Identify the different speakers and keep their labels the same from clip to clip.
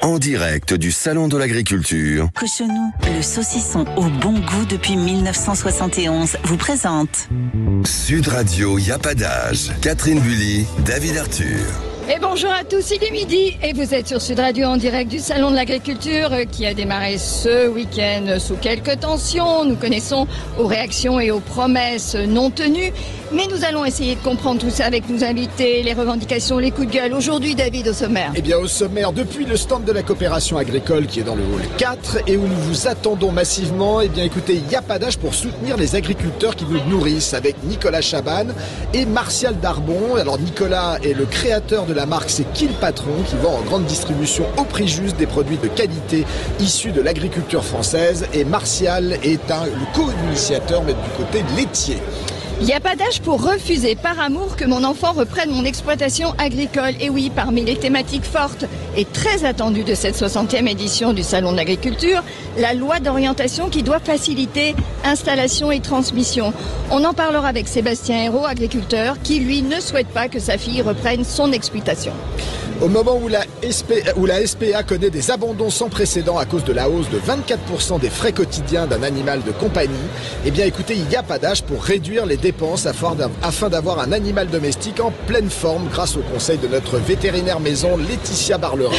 Speaker 1: En direct du Salon de l'Agriculture.
Speaker 2: Cochonou, le saucisson au bon goût depuis 1971, vous présente
Speaker 1: Sud Radio, y a pas d'âge. Catherine Bully, David Arthur.
Speaker 3: Et bonjour à tous, il est midi et vous êtes sur Sud Radio en direct du Salon de l'Agriculture qui a démarré ce week-end sous quelques tensions. Nous connaissons aux réactions et aux promesses non tenues, mais nous allons essayer de comprendre tout ça avec nos invités, les revendications, les coups de gueule. Aujourd'hui, David, au sommaire.
Speaker 4: Eh bien, au sommaire, depuis le stand de la coopération agricole qui est dans le hall 4 et où nous vous attendons massivement, eh bien, écoutez, il n'y a pas d'âge pour soutenir les agriculteurs qui nous nourrissent avec Nicolas Chaban et Martial Darbon. Alors, Nicolas est le créateur de la marque C'est qui le patron, qui vend en grande distribution au prix juste des produits de qualité issus de l'agriculture française, et Martial est le co-initiateur mais du côté laitier.
Speaker 3: Il n'y a pas d'âge pour refuser par amour que mon enfant reprenne mon exploitation agricole. Et oui, parmi les thématiques fortes et très attendues de cette 60e édition du Salon de l'Agriculture, la loi d'orientation qui doit faciliter installation et transmission. On en parlera avec Sébastien Hérault, agriculteur, qui lui ne souhaite pas que sa fille reprenne son exploitation.
Speaker 4: Au moment où la SPA connaît des abandons sans précédent à cause de la hausse de 24% des frais quotidiens d'un animal de compagnie, eh bien écoutez, il n'y a pas d'âge pour réduire les dépenses afin d'avoir un animal domestique en pleine forme grâce au conseil de notre vétérinaire maison Laetitia Barlerin.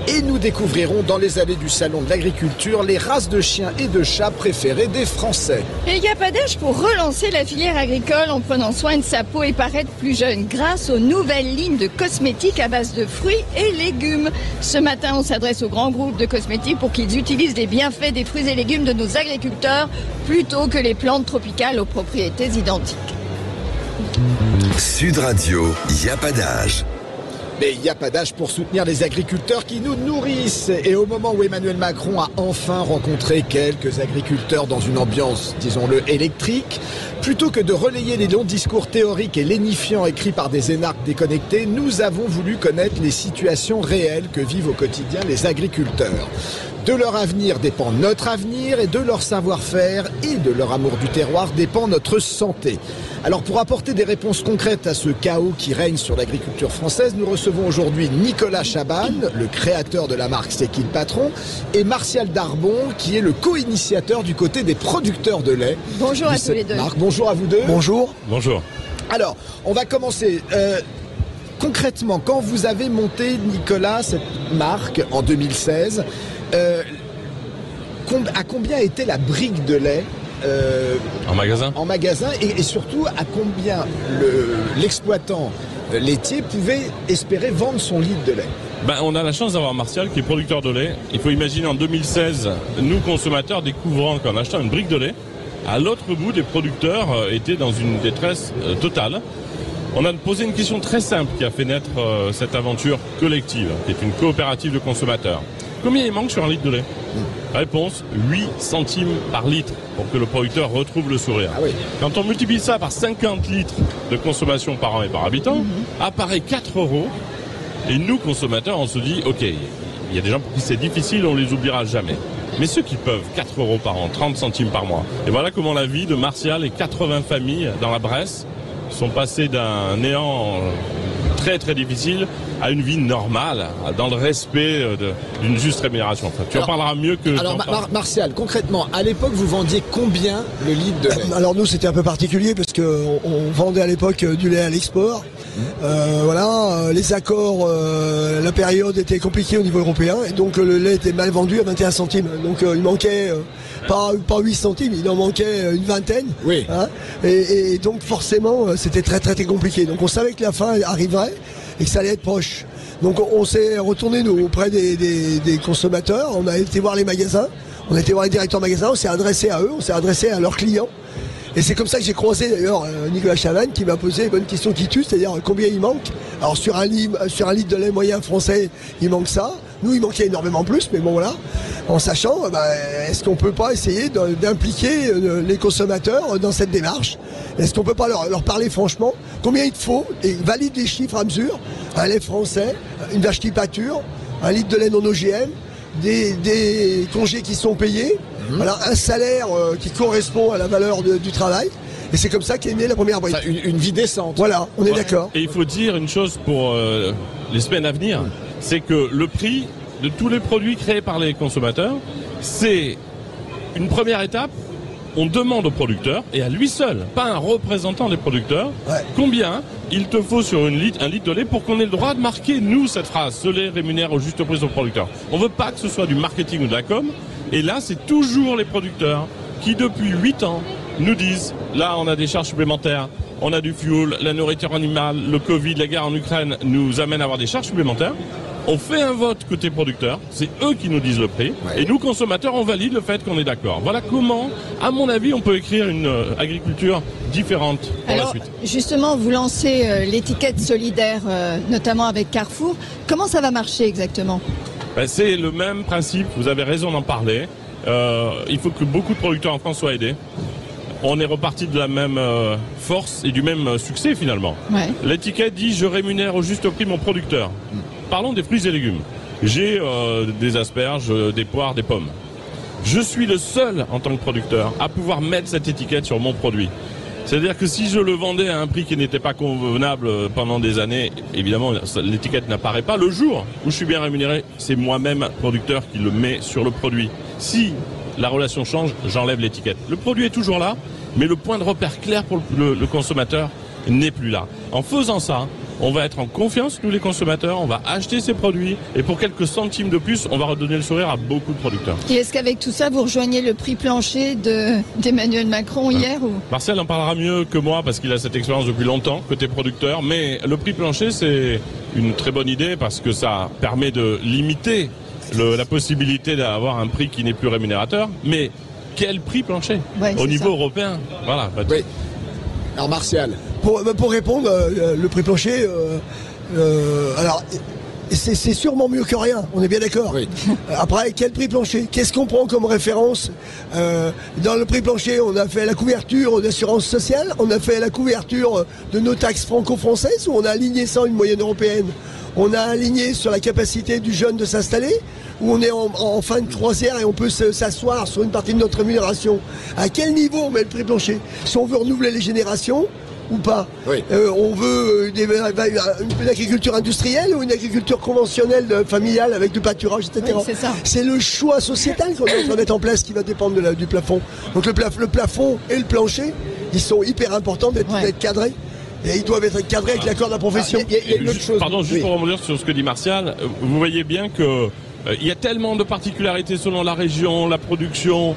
Speaker 4: Et nous découvrirons dans les allées du Salon de l'Agriculture les races de chiens et de chats préférées des Français.
Speaker 3: Et il n'y a pas d'âge pour relancer la filière agricole en prenant soin de sa peau et paraître plus jeune grâce aux nouvelles lignes de cosmétiques à base de fruits et légumes. Ce matin, on s'adresse aux grands groupes de cosmétiques pour qu'ils utilisent les bienfaits des fruits et légumes de nos agriculteurs plutôt que les plantes tropicales aux propriétés identiques.
Speaker 1: Sud Radio, y a pas d'âge.
Speaker 4: Mais il n'y a pas d'âge pour soutenir les agriculteurs qui nous nourrissent. Et au moment où Emmanuel Macron a enfin rencontré quelques agriculteurs dans une ambiance, disons-le, électrique, plutôt que de relayer les longs discours théoriques et lénifiants écrits par des énarques déconnectés, nous avons voulu connaître les situations réelles que vivent au quotidien les agriculteurs. De leur avenir dépend notre avenir, et de leur savoir-faire et de leur amour du terroir dépend notre santé. Alors pour apporter des réponses concrètes à ce chaos qui règne sur l'agriculture française, nous recevons aujourd'hui Nicolas Chaban, le créateur de la marque C'est qui le patron, et Martial Darbon, qui est le co-initiateur du côté des producteurs de lait.
Speaker 3: Bonjour à tous les deux.
Speaker 4: Marc, bonjour à vous deux.
Speaker 5: Bonjour.
Speaker 6: Bonjour.
Speaker 4: Alors, on va commencer. Concrètement, quand vous avez monté, Nicolas, cette marque en 2016, à combien était la brique de lait
Speaker 6: En magasin
Speaker 4: et surtout à combien l'exploitant laitier pouvait espérer vendre son litre de lait?
Speaker 6: On a la chance d'avoir Martial qui est producteur de lait. Il faut imaginer en 2016, nous consommateurs découvrant qu'en achetant une brique de lait, à l'autre bout des producteurs étaient dans une détresse totale. On a posé une question très simple qui a fait naître cette aventure collective, qui est une coopérative de consommateurs. Combien il manque sur un litre de lait? Réponse, 8 centimes par litre pour que le producteur retrouve le sourire.
Speaker 4: Ah oui.
Speaker 6: Quand on multiplie ça par 50 litres de consommation par an et par habitant, apparaît 4 euros. Et nous, consommateurs, on se dit, ok, il y a des gens pour qui c'est difficile, on les oubliera jamais. Mais ceux qui peuvent, 4 euros par an, 30 centimes par mois. Et voilà comment la vie de Martial et 80 familles dans la Bresse sont passées d'un néant très très difficile à une vie normale, dans le respect d'une juste rémunération. Enfin, tu en parleras mieux que...
Speaker 4: Alors Martial, concrètement, à l'époque, vous vendiez combien le litre de lait?
Speaker 5: Alors nous, c'était un peu particulier parce qu'on vendait à l'époque du lait à l'export. Voilà, les accords, la période était compliquée au niveau européen et donc le lait était mal vendu à 21 centimes. Donc il manquait pas 8 centimes, il en manquait une vingtaine.
Speaker 4: Oui.
Speaker 5: Hein, et donc forcément, c'était très très très compliqué. Donc on savait que la fin arriverait et que ça allait être proche. Donc on s'est retourné nous auprès des consommateurs, on a été voir les magasins, on a été voir les directeurs magasins, on s'est adressé à eux, on s'est adressé à leurs clients. Et c'est comme ça que j'ai croisé d'ailleurs Nicolas Chaban qui m'a posé une bonne question qui tue, c'est-à-dire combien il manque. Alors sur un litre de lait moyen français, il manque ça. Nous, il manquait énormément plus, mais bon voilà. En sachant, est-ce qu'on peut pas essayer d'impliquer les consommateurs dans cette démarche? Est-ce qu'on peut pas leur parler franchement? Combien il te faut? Et valide les chiffres à mesure. Un lait français, une vache qui pâture, un litre de lait non OGM, des congés qui sont payés, voilà, un salaire qui correspond à la valeur du travail. Et c'est comme ça qu'est née la première brique.
Speaker 4: Enfin, une vie décente.
Speaker 5: Voilà, on est d'accord.
Speaker 6: Et il faut dire une chose pour les semaines à venir, c'est que le prix de tous les produits créés par les consommateurs, c'est une première étape. On demande au producteur, et à lui seul, pas un représentant des producteurs, combien il te faut sur un litre de lait pour qu'on ait le droit de marquer, nous, cette phrase, ce lait rémunère au juste prix au producteur. On veut pas que ce soit du marketing ou de la com, et là, c'est toujours les producteurs qui, depuis 8 ans, nous disent, là, on a des charges supplémentaires, on a du fuel, la nourriture animale, le Covid, la guerre en Ukraine nous amène à avoir des charges supplémentaires. On fait un vote côté producteur, c'est eux qui nous disent le prix, et nous, consommateurs, on valide le fait qu'on est d'accord. Voilà comment, à mon avis, on peut écrire une agriculture différente pour la suite.
Speaker 3: Justement, vous lancez l'étiquette solidaire, notamment avec Carrefour. Comment ça va marcher exactement ?
Speaker 6: C'est le même principe, vous avez raison d'en parler. Il faut que beaucoup de producteurs en France soient aidés. On est reparti de la même force et du même succès finalement. L'étiquette dit « Je rémunère au juste prix mon producteur ». Parlons des fruits et légumes. J'ai des asperges, des poires, des pommes. Je suis le seul en tant que producteur à pouvoir mettre cette étiquette sur mon produit. C'est-à-dire que si je le vendais à un prix qui n'était pas convenable pendant des années, évidemment l'étiquette n'apparaît pas. Le jour où je suis bien rémunéré, c'est moi-même producteur qui le met sur le produit. Si la relation change, j'enlève l'étiquette. Le produit est toujours là, mais le point de repère clair pour le consommateur n'est plus là. En faisant ça, on va être en confiance, nous les consommateurs, on va acheter ces produits et pour quelques centimes de plus, on va redonner le sourire à beaucoup de producteurs.
Speaker 3: Et est-ce qu'avec tout ça, vous rejoignez le prix plancher d'Emmanuel Macron hier ou...
Speaker 6: Marcel en parlera mieux que moi parce qu'il a cette expérience depuis longtemps côté producteur, mais le prix plancher c'est une très bonne idée parce que ça permet de limiter la possibilité d'avoir un prix qui n'est plus rémunérateur, mais quel prix plancher au niveau européen? Voilà.
Speaker 4: Oui. Alors Martial.
Speaker 5: Pour répondre, le prix plancher, alors c'est sûrement mieux que rien, on est bien d'accord.
Speaker 4: Oui.
Speaker 5: Après, quel prix plancher? Qu'est-ce qu'on prend comme référence? Dans le prix plancher, on a fait la couverture d'assurance sociale, on a fait la couverture de nos taxes franco-françaises, où on a aligné ça à une moyenne européenne. On a aligné sur la capacité du jeune de s'installer, où on est en fin de croisière et on peut s'asseoir sur une partie de notre rémunération. À quel niveau on met le prix plancher? Si on veut renouveler les générations ou pas? On veut une agriculture industrielle ou une agriculture conventionnelle familiale avec du pâturage, etc.
Speaker 3: Oui,
Speaker 5: c'est le choix sociétal qu'on est en train de mettre en place qui va dépendre du plafond. Donc le plafond et le plancher, ils sont hyper importants d'être cadrés. Et ils doivent être cadrés avec l'accord de la profession.
Speaker 6: Juste pour rebondir sur ce que dit Martial, vous voyez bien que il y a tellement de particularités selon la région, la production.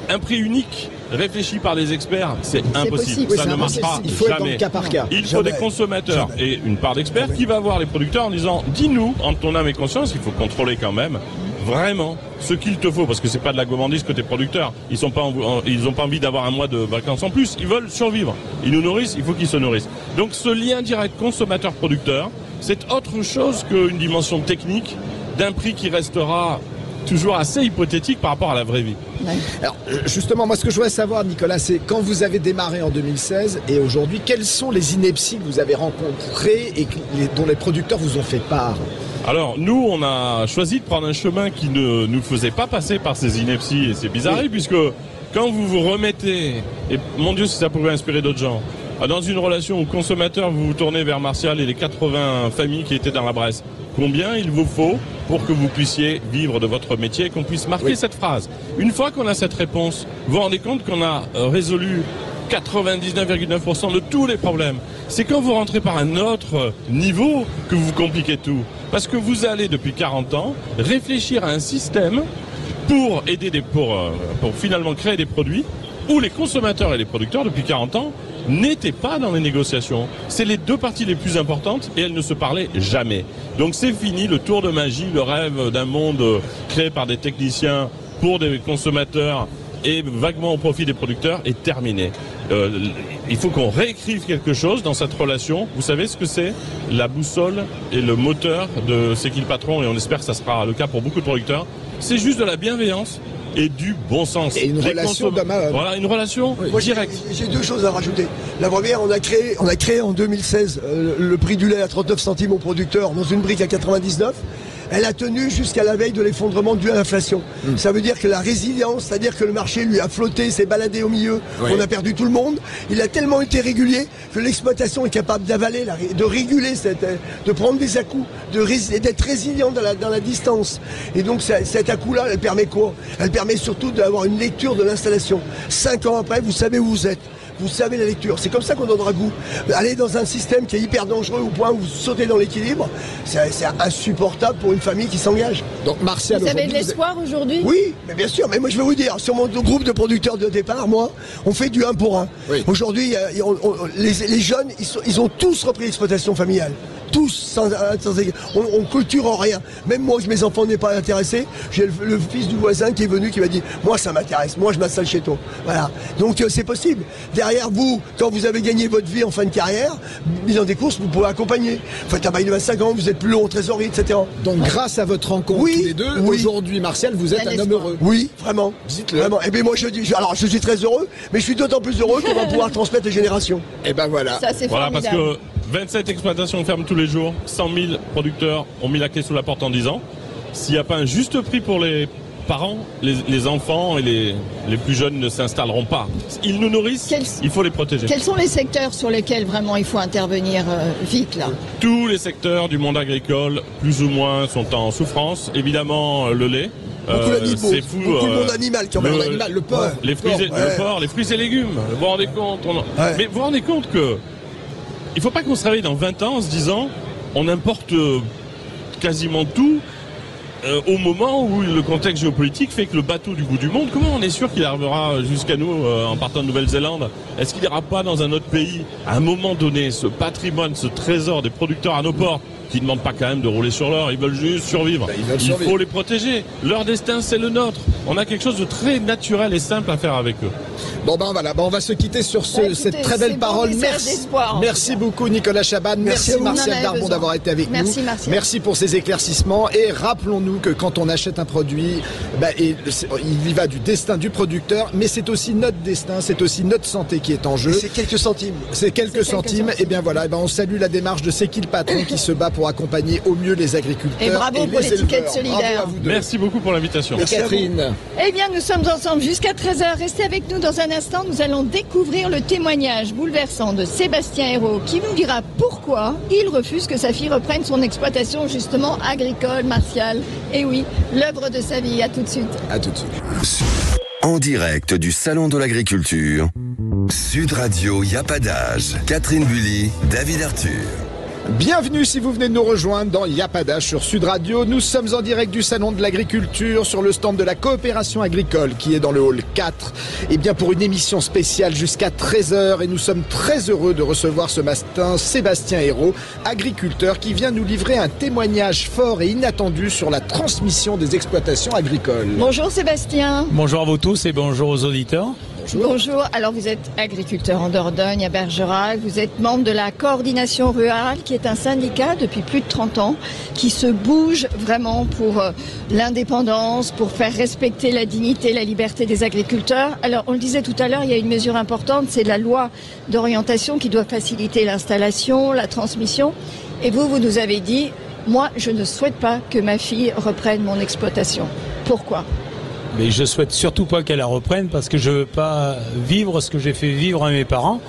Speaker 6: Un prix unique réfléchi par les experts, c'est impossible. Ça ne marchera jamais.
Speaker 4: Cas par cas.
Speaker 6: Il faut des consommateurs et une part d'experts qui va voir les producteurs en disant « Dis-nous, en ton âme et conscience, il faut contrôler quand même vraiment ce qu'il te faut, parce que c'est pas de la gourmandise côté producteur. Ils ont pas envie d'avoir un mois de vacances en plus. Ils veulent survivre. Ils nous nourrissent, il faut qu'ils se nourrissent. Donc ce lien direct consommateur-producteur, c'est autre chose qu'une dimension technique d'un prix qui restera toujours assez hypothétique par rapport à la vraie vie.
Speaker 4: Alors justement, moi ce que je voudrais savoir, Nicolas, c'est quand vous avez démarré en 2016 et aujourd'hui, quelles sont les inepties que vous avez rencontrées et dont les producteurs vous ont fait part?
Speaker 6: Alors nous, on a choisi de prendre un chemin qui ne nous faisait pas passer par ces inepties et ces bizarreries, puisque quand vous vous remettez, et mon Dieu si ça pouvait inspirer d'autres gens, dans une relation au consommateur, vous vous tournez vers Martial et les 80 familles qui étaient dans la Bresse. Combien il vous faut pour que vous puissiez vivre de votre métier et qu'on puisse marquer cette phrase? Une fois qu'on a cette réponse, vous vous rendez compte qu'on a résolu 99,9% de tous les problèmes. C'est quand vous rentrez par un autre niveau que vous compliquez tout. Parce que vous allez, depuis 40 ans, réfléchir à un système pour aider pour finalement créer des produits où les consommateurs et les producteurs, depuis 40 ans, n'étaient pas dans les négociations. C'est les deux parties les plus importantes et elles ne se parlaient jamais. Donc c'est fini le tour de magie, le rêve d'un monde créé par des techniciens pour des consommateurs et vaguement au profit des producteurs est terminé. Il faut qu'on réécrive quelque chose dans cette relation. Vous savez ce que c'est? La boussole et le moteur de C'est qui le patron, et on espère que ça sera le cas pour beaucoup de producteurs. C'est juste de la bienveillance et du bon sens.
Speaker 4: Et une relation d'homme à homme.
Speaker 6: Voilà, une relation directe.
Speaker 5: J'ai deux choses à rajouter. La première, on a créé en 2016 le prix du lait à 39 centimes aux producteurs dans une brique à 99. elle a tenu jusqu'à la veille de l'effondrement dû à l'inflation. Ça veut dire que la résilience, c'est-à-dire que le marché lui a flotté, s'est baladé au milieu, on a perdu tout le monde. Il a tellement été régulier que l'exploitation est capable d'avaler, de réguler, de prendre des à-coups, d'être résilient dans la distance. Et donc cet à-coup-là, elle permet quoi? Elle permet surtout d'avoir une lecture de l'installation. 5 ans après, vous savez où vous êtes. Vous savez la lecture. C'est comme ça qu'on donnera goût. Aller dans un système qui est hyper dangereux au point où vous sautez dans l'équilibre, c'est insupportable pour une famille qui s'engage.
Speaker 4: Donc Martial,
Speaker 3: vous avez de l'espoir aujourd'hui?
Speaker 5: Oui, mais bien sûr. Mais moi je vais vous dire, sur mon groupe de producteurs de départ, moi, on fait du 1 pour 1. Oui. Aujourd'hui, les jeunes, ils ont tous repris l'exploitation familiale. Tous, on culture rien. Même moi, mes enfants n'est pas intéressé. J'ai le fils du voisin qui est venu, qui m'a dit, moi ça m'intéresse, moi je m'installe chez toi. Voilà. Donc c'est possible. Derrière vous, quand vous avez gagné votre vie en fin de carrière, bilan des courses, vous pouvez accompagner. Faites un bail de 25 ans, vous êtes plus long en trésorerie, etc.
Speaker 4: Donc grâce à votre rencontre tous les deux, aujourd'hui, Martial, vous êtes un homme heureux.
Speaker 5: Oui, vraiment.
Speaker 4: Dites-le.
Speaker 5: Vraiment. Et bien moi je suis très heureux, mais je suis d'autant plus heureux qu'on va pouvoir transmettre les générations.
Speaker 4: Et ben voilà.
Speaker 3: Ça, c'est formidable.
Speaker 6: Parce que 27 exploitations ferment tous les jours, 100 000 producteurs ont mis la clé sous la porte en 10 ans. S'il n'y a pas un juste prix pour les parents, les enfants et les plus jeunes ne s'installeront pas. Ils nous nourrissent, il faut les protéger.
Speaker 3: Quels sont les secteurs sur lesquels vraiment il faut intervenir vite là?
Speaker 6: Tous les secteurs du monde agricole, plus ou moins, sont en souffrance. Évidemment, le lait.
Speaker 5: C'est fou. Beaucoup de monde animal qui en
Speaker 6: le porc. Les fruits le porc, les fruits et légumes. Vous vous rendez compte Mais vous vous rendez compte que il ne faut pas qu'on se réveille dans 20 ans en se disant on importe quasiment tout au moment où le contexte géopolitique fait que le bateau du bout du monde, comment on est sûr qu'il arrivera jusqu'à nous en partant de Nouvelle-Zélande? Est-ce qu'il n'ira pas dans un autre pays? À un moment donné, ce patrimoine, ce trésor des producteurs à nos ports, qui ne demandent pas quand même de rouler sur l'or, ils veulent juste survivre. Il faut les protéger. Leur destin, c'est le nôtre. On a quelque chose de très naturel et simple à faire avec eux.
Speaker 4: Bon ben voilà, on va se quitter sur cette très belle parole. Merci beaucoup Nicolas Chaban, merci Martial Darbon d'avoir été avec nous. Merci pour ces éclaircissements et rappelons-nous que quand on achète un produit, il y va du destin du producteur, mais c'est aussi notre destin, c'est aussi notre santé qui est en jeu.
Speaker 5: C'est quelques centimes.
Speaker 4: C'est quelques centimes. Et bien voilà, on salue la démarche de C'est qui le patron qui se bat pour accompagner au mieux les agriculteurs.
Speaker 3: Et bravo pour l'étiquette solidaire.
Speaker 6: Merci beaucoup pour l'invitation.
Speaker 4: Merci Catherine.
Speaker 3: Eh bien, nous sommes ensemble jusqu'à 13h. Restez avec nous dans un instant. Nous allons découvrir le témoignage bouleversant de Sébastien Hérault qui nous dira pourquoi il refuse que sa fille reprenne son exploitation justement agricole, Martial. Et oui, l'œuvre de sa vie. À tout de suite.
Speaker 4: À tout de suite.
Speaker 1: En direct du Salon de l'Agriculture, Sud Radio, y a pas d'âge. Catherine Bully, David Arthur.
Speaker 4: Bienvenue si vous venez de nous rejoindre dans Y a pas d'âge sur Sud Radio. Nous sommes en direct du Salon de l'Agriculture sur le stand de la coopération agricole qui est dans le hall 4. Et bien pour une émission spéciale jusqu'à 13h et nous sommes très heureux de recevoir ce matin Sébastien Hérault, agriculteur qui vient nous livrer un témoignage fort et inattendu sur la transmission des exploitations agricoles.
Speaker 3: Bonjour Sébastien.
Speaker 7: Bonjour à vous tous et bonjour aux auditeurs.
Speaker 3: Bonjour, alors vous êtes agriculteur en Dordogne, à Bergerac, vous êtes membre de la coordination rurale qui est un syndicat depuis plus de 30 ans qui se bouge vraiment pour l'indépendance, pour faire respecter la dignité, la liberté des agriculteurs. Alors on le disait tout à l'heure, il y a une mesure importante, c'est la loi d'orientation qui doit faciliter l'installation, la transmission. Et vous nous avez dit, moi je ne souhaite pas que ma fille reprenne mon exploitation. Pourquoi ?
Speaker 7: Mais je souhaite surtout pas qu'elle la reprenne parce que je veux pas vivre ce que j'ai fait vivre à mes parents.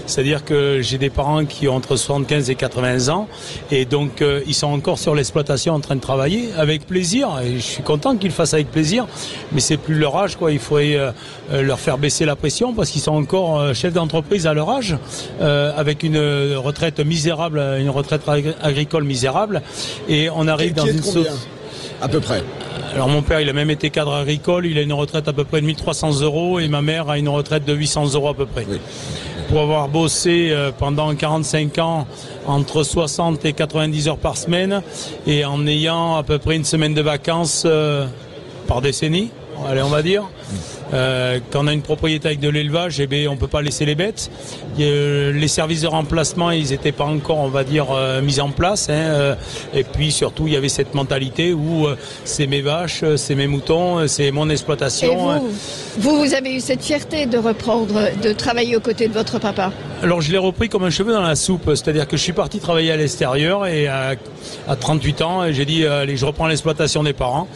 Speaker 7: C'est-à-dire que j'ai des parents qui ont entre 75 et 80 ans et donc ils sont encore sur l'exploitation en train de travailler avec plaisir et je suis content qu'ils le fassent avec plaisir, mais c'est plus leur âge quoi. Il faudrait leur faire baisser la pression parce qu'ils sont encore chefs d'entreprise à leur âge avec une retraite misérable, une retraite agricole misérable et on arrive dans une sauce.
Speaker 4: À peu près.
Speaker 7: Alors mon père il a même été cadre agricole, il a une retraite à peu près de 1300 € et ma mère a une retraite de 800 € à peu près. Oui. Pour avoir bossé pendant 45 ans entre 60 et 90 heures par semaine et en ayant à peu près une semaine de vacances par décennie, allez on va dire. Quand on a une propriété avec de l'élevage, eh bien, on ne peut pas laisser les bêtes. Les services de remplacement, ils n'étaient pas encore, on va dire, mis en place. Et puis surtout, il y avait cette mentalité où c'est mes vaches, c'est mes moutons, c'est mon exploitation.
Speaker 3: Et vous avez eu cette fierté de reprendre, de travailler aux côtés de votre papa ?
Speaker 7: Alors je l'ai repris comme un cheveu dans la soupe, c'est-à-dire que je suis parti travailler à l'extérieur et à 38 ans, j'ai dit allez, je reprends l'exploitation des parents.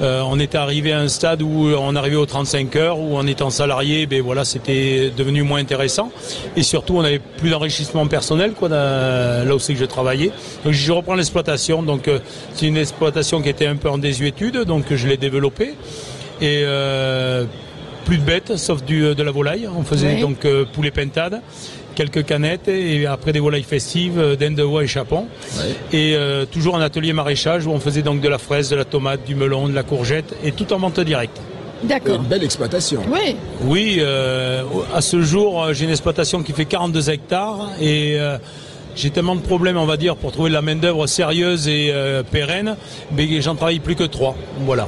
Speaker 7: On était arrivé à un stade où on arrivait aux 35 heures, où en étant salarié, ben voilà, c'était devenu moins intéressant et surtout on n'avait plus d'enrichissement personnel quoi, là où c'est que je travaillais. Donc je reprends l'exploitation, donc c'est une exploitation qui était un peu en désuétude, donc je l'ai développée et plus de bêtes sauf de la volaille. On faisait donc poulet pintade, quelques canettes et après des volailles festives, dinde de voix et chapon. Et toujours un atelier maraîchage où on faisait donc de la fraise, de la tomate, du melon, de la courgette et tout en vente directe.
Speaker 3: D'accord.
Speaker 4: Une belle exploitation.
Speaker 3: Oui.
Speaker 7: Oui, à ce jour, j'ai une exploitation qui fait 42 hectares et j'ai tellement de problèmes, on va dire, pour trouver de la main-d'œuvre sérieuse et pérenne, mais j'en travaille plus que 3. Voilà.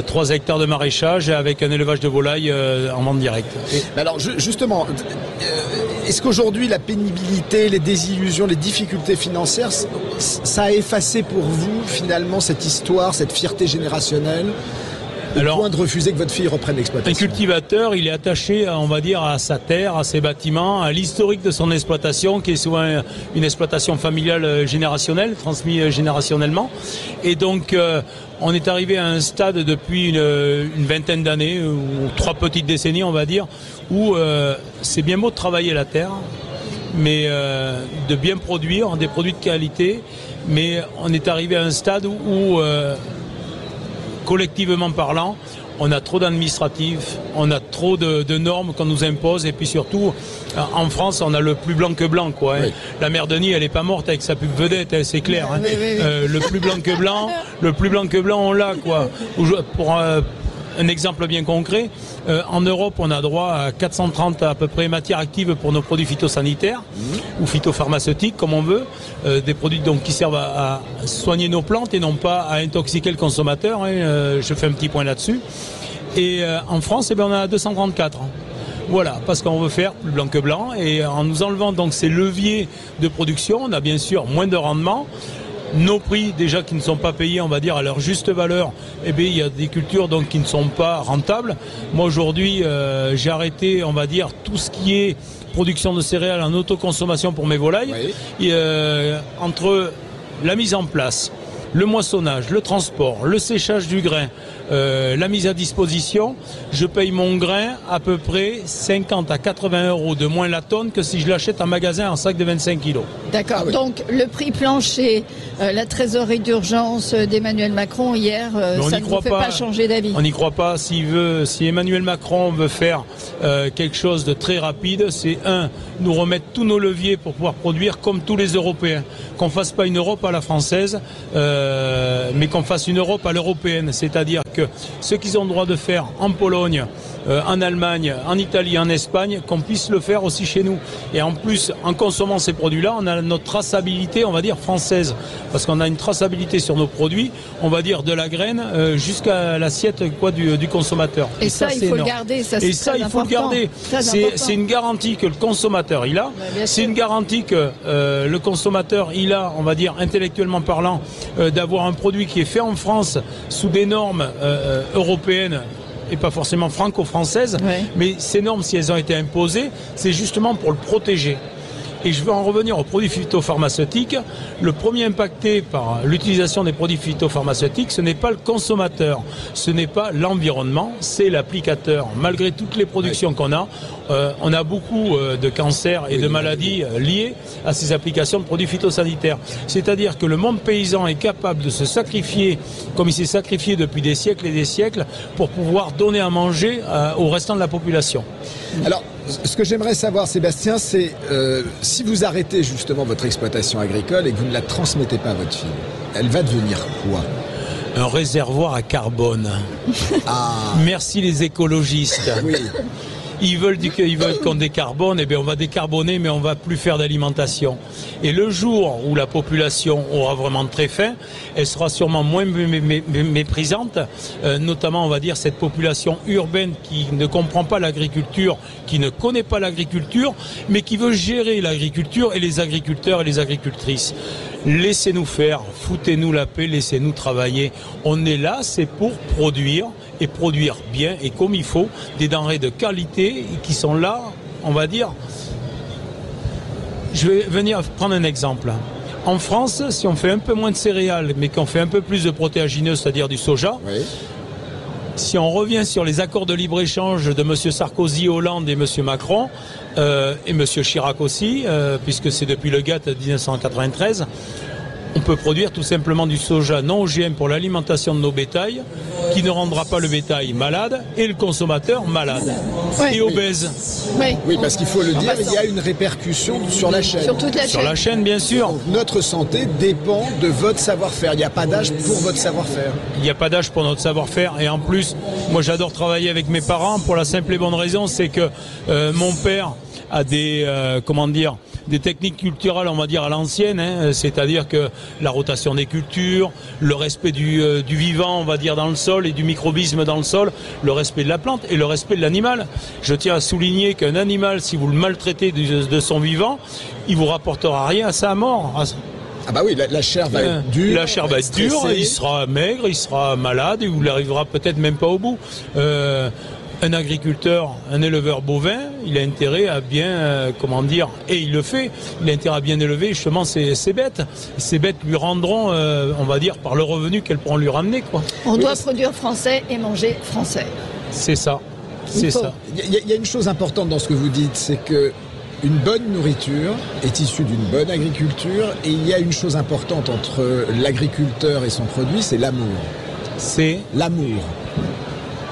Speaker 7: 3 hectares de maraîchage avec un élevage de volailles en vente directe.
Speaker 4: Alors justement, est-ce qu'aujourd'hui la pénibilité, les désillusions, les difficultés financières, ça a effacé pour vous finalement cette histoire, cette fierté générationnelle au point de refuser que votre fille reprenne l'exploitation?
Speaker 7: Un cultivateur, il est attaché, on va dire, à sa terre, à ses bâtiments, à l'historique de son exploitation, qui est souvent une exploitation familiale générationnelle, transmise générationnellement. Et donc, on est arrivé à un stade depuis une vingtaine d'années, ou 3 petites décennies, on va dire, où c'est bien beau de travailler la terre, mais de bien produire, des produits de qualité, mais on est arrivé à un stade où collectivement parlant, on a trop d'administratifs, on a trop de normes qu'on nous impose et puis surtout, en France, on a le plus blanc que blanc, quoi. Hein. Oui. La mère Denis, elle est pas morte avec sa pub vedette, hein, c'est clair. Hein. Le plus blanc que blanc, on l'a, quoi. Pour un exemple bien concret, en Europe, on a droit à 430 à peu près matières actives pour nos produits phytosanitaires ou phytopharmaceutiques, comme on veut, des produits donc qui servent à soigner nos plantes et non pas à intoxiquer le consommateur. Hein, je fais un petit point là-dessus. Et en France, on en a 234. Voilà, parce qu'on veut faire plus blanc que blanc et en nous enlevant donc ces leviers de production, on a bien sûr moins de rendement. Nos prix déjà qui ne sont pas payés, on va dire, à leur juste valeur, eh bien, il y a des cultures donc qui ne sont pas rentables. Moi aujourd'hui, j'ai arrêté, on va dire, tout ce qui est production de céréales en autoconsommation pour mes volailles. Oui. Et, entre la mise en place, le moissonnage, le transport, le séchage du grain, la mise à disposition, je paye mon grain à peu près 50 à 80 € de moins la tonne que si je l'achète en magasin en sac de 25 kilos.
Speaker 3: D'accord, donc le prix plancher, la trésorerie d'urgence d'Emmanuel Macron hier, ça ne vous fait pas changer d'avis?
Speaker 7: On n'y croit pas. Si Emmanuel Macron veut faire quelque chose de très rapide, c'est nous remettre tous nos leviers pour pouvoir produire comme tous les Européens. Qu'on fasse pas une Europe à la française, mais qu'on fasse une Europe à l'européenne, c'est-à-dire que ce qu'ils ont le droit de faire en Pologne, en Allemagne, en Italie, en Espagne, qu'on puisse le faire aussi chez nous. Et en plus, en consommant ces produits-là, on a notre traçabilité, on va dire, française. Parce qu'on a une traçabilité sur nos produits, on va dire de la graine jusqu'à l'assiette du consommateur.
Speaker 3: Et ça il faut le garder, ça c'est très important.
Speaker 7: Il faut le garder. C'est une garantie que le consommateur, il a. C'est une garantie que le consommateur, il a, on va dire, intellectuellement parlant, d'avoir un produit qui est fait en France sous des normes européennes et pas forcément franco-françaises, mais ces normes, si elles ont été imposées, c'est justement pour le protéger. Et je veux en revenir aux produits phytopharmaceutiques. Le premier impacté par l'utilisation des produits phytopharmaceutiques, ce n'est pas le consommateur, ce n'est pas l'environnement, c'est l'applicateur. Malgré toutes les productions qu'on a, on a beaucoup de cancers et de maladies liées à ces applications de produits phytosanitaires. C'est-à-dire que le monde paysan est capable de se sacrifier, comme il s'est sacrifié depuis des siècles et des siècles, pour pouvoir donner à manger au restant de la population.
Speaker 4: Alors, ce que j'aimerais savoir, Sébastien, c'est si vous arrêtez justement votre exploitation agricole et que vous ne la transmettez pas à votre fille, elle va devenir quoi?
Speaker 7: Un réservoir à carbone. Merci les écologistes. Oui. Ils veulent qu'on décarbone, eh bien on va décarboner, mais on va plus faire d'alimentation. Et le jour où la population aura vraiment très faim, elle sera sûrement moins méprisante, notamment on va dire cette population urbaine qui ne comprend pas l'agriculture, qui ne connaît pas l'agriculture, mais qui veut gérer l'agriculture et les agriculteurs et les agricultrices. Laissez-nous faire, foutez-nous la paix, laissez-nous travailler. On est là, c'est pour produire et produire bien et comme il faut, des denrées de qualité qui sont là, on va dire, Je vais venir prendre un exemple. En France, si on fait un peu moins de céréales, mais qu'on fait un peu plus de protéagineux, c'est-à-dire du soja,
Speaker 4: Oui.
Speaker 7: si on revient sur les accords de libre-échange de M. Sarkozy, Hollande et M. Macron, et M. Chirac aussi, puisque c'est depuis le GATT de 1993, on peut produire tout simplement du soja non OGM pour l'alimentation de nos bétails, qui ne rendra pas le bétail malade et le consommateur malade et obèse.
Speaker 4: Oui, parce qu'il faut le dire, il y a une répercussion sur la chaîne.
Speaker 3: Sur toute la
Speaker 7: Sur
Speaker 3: chaîne.
Speaker 7: la chaîne, bien sûr.
Speaker 4: Donc, notre santé dépend de votre savoir-faire. Il n'y a pas d'âge pour votre savoir-faire.
Speaker 7: Il n'y a pas d'âge pour notre savoir-faire. Et en plus, moi j'adore travailler avec mes parents pour la simple et bonne raison, c'est que mon père a des techniques culturelles, on va dire, à l'ancienne, hein, c'est-à-dire que la rotation des cultures, le respect du vivant, on va dire, dans le sol et du microbisme dans le sol, le respect de la plante et le respect de l'animal. Je tiens à souligner qu'un animal, si vous le maltraitez de son vivant, il vous rapportera rien à sa mort.
Speaker 4: Ah bah oui, la chair va être dure.
Speaker 7: La chair va être dure, il sera maigre, il sera malade et il n'arrivera peut-être même pas au bout. Un agriculteur, un éleveur bovin, il a intérêt à bien, et il le fait, il a intérêt à bien élever justement ses bêtes. Ces bêtes lui rendront, on va dire, par le revenu qu'elles pourront lui ramener, quoi.
Speaker 3: On doit produire français et manger français.
Speaker 7: C'est ça, c'est ça.
Speaker 4: Il y a une chose importante dans ce que vous dites, c'est que une bonne nourriture est issue d'une bonne agriculture, et il y a une chose importante entre l'agriculteur et son produit, c'est l'amour.
Speaker 7: C'est
Speaker 4: l'amour.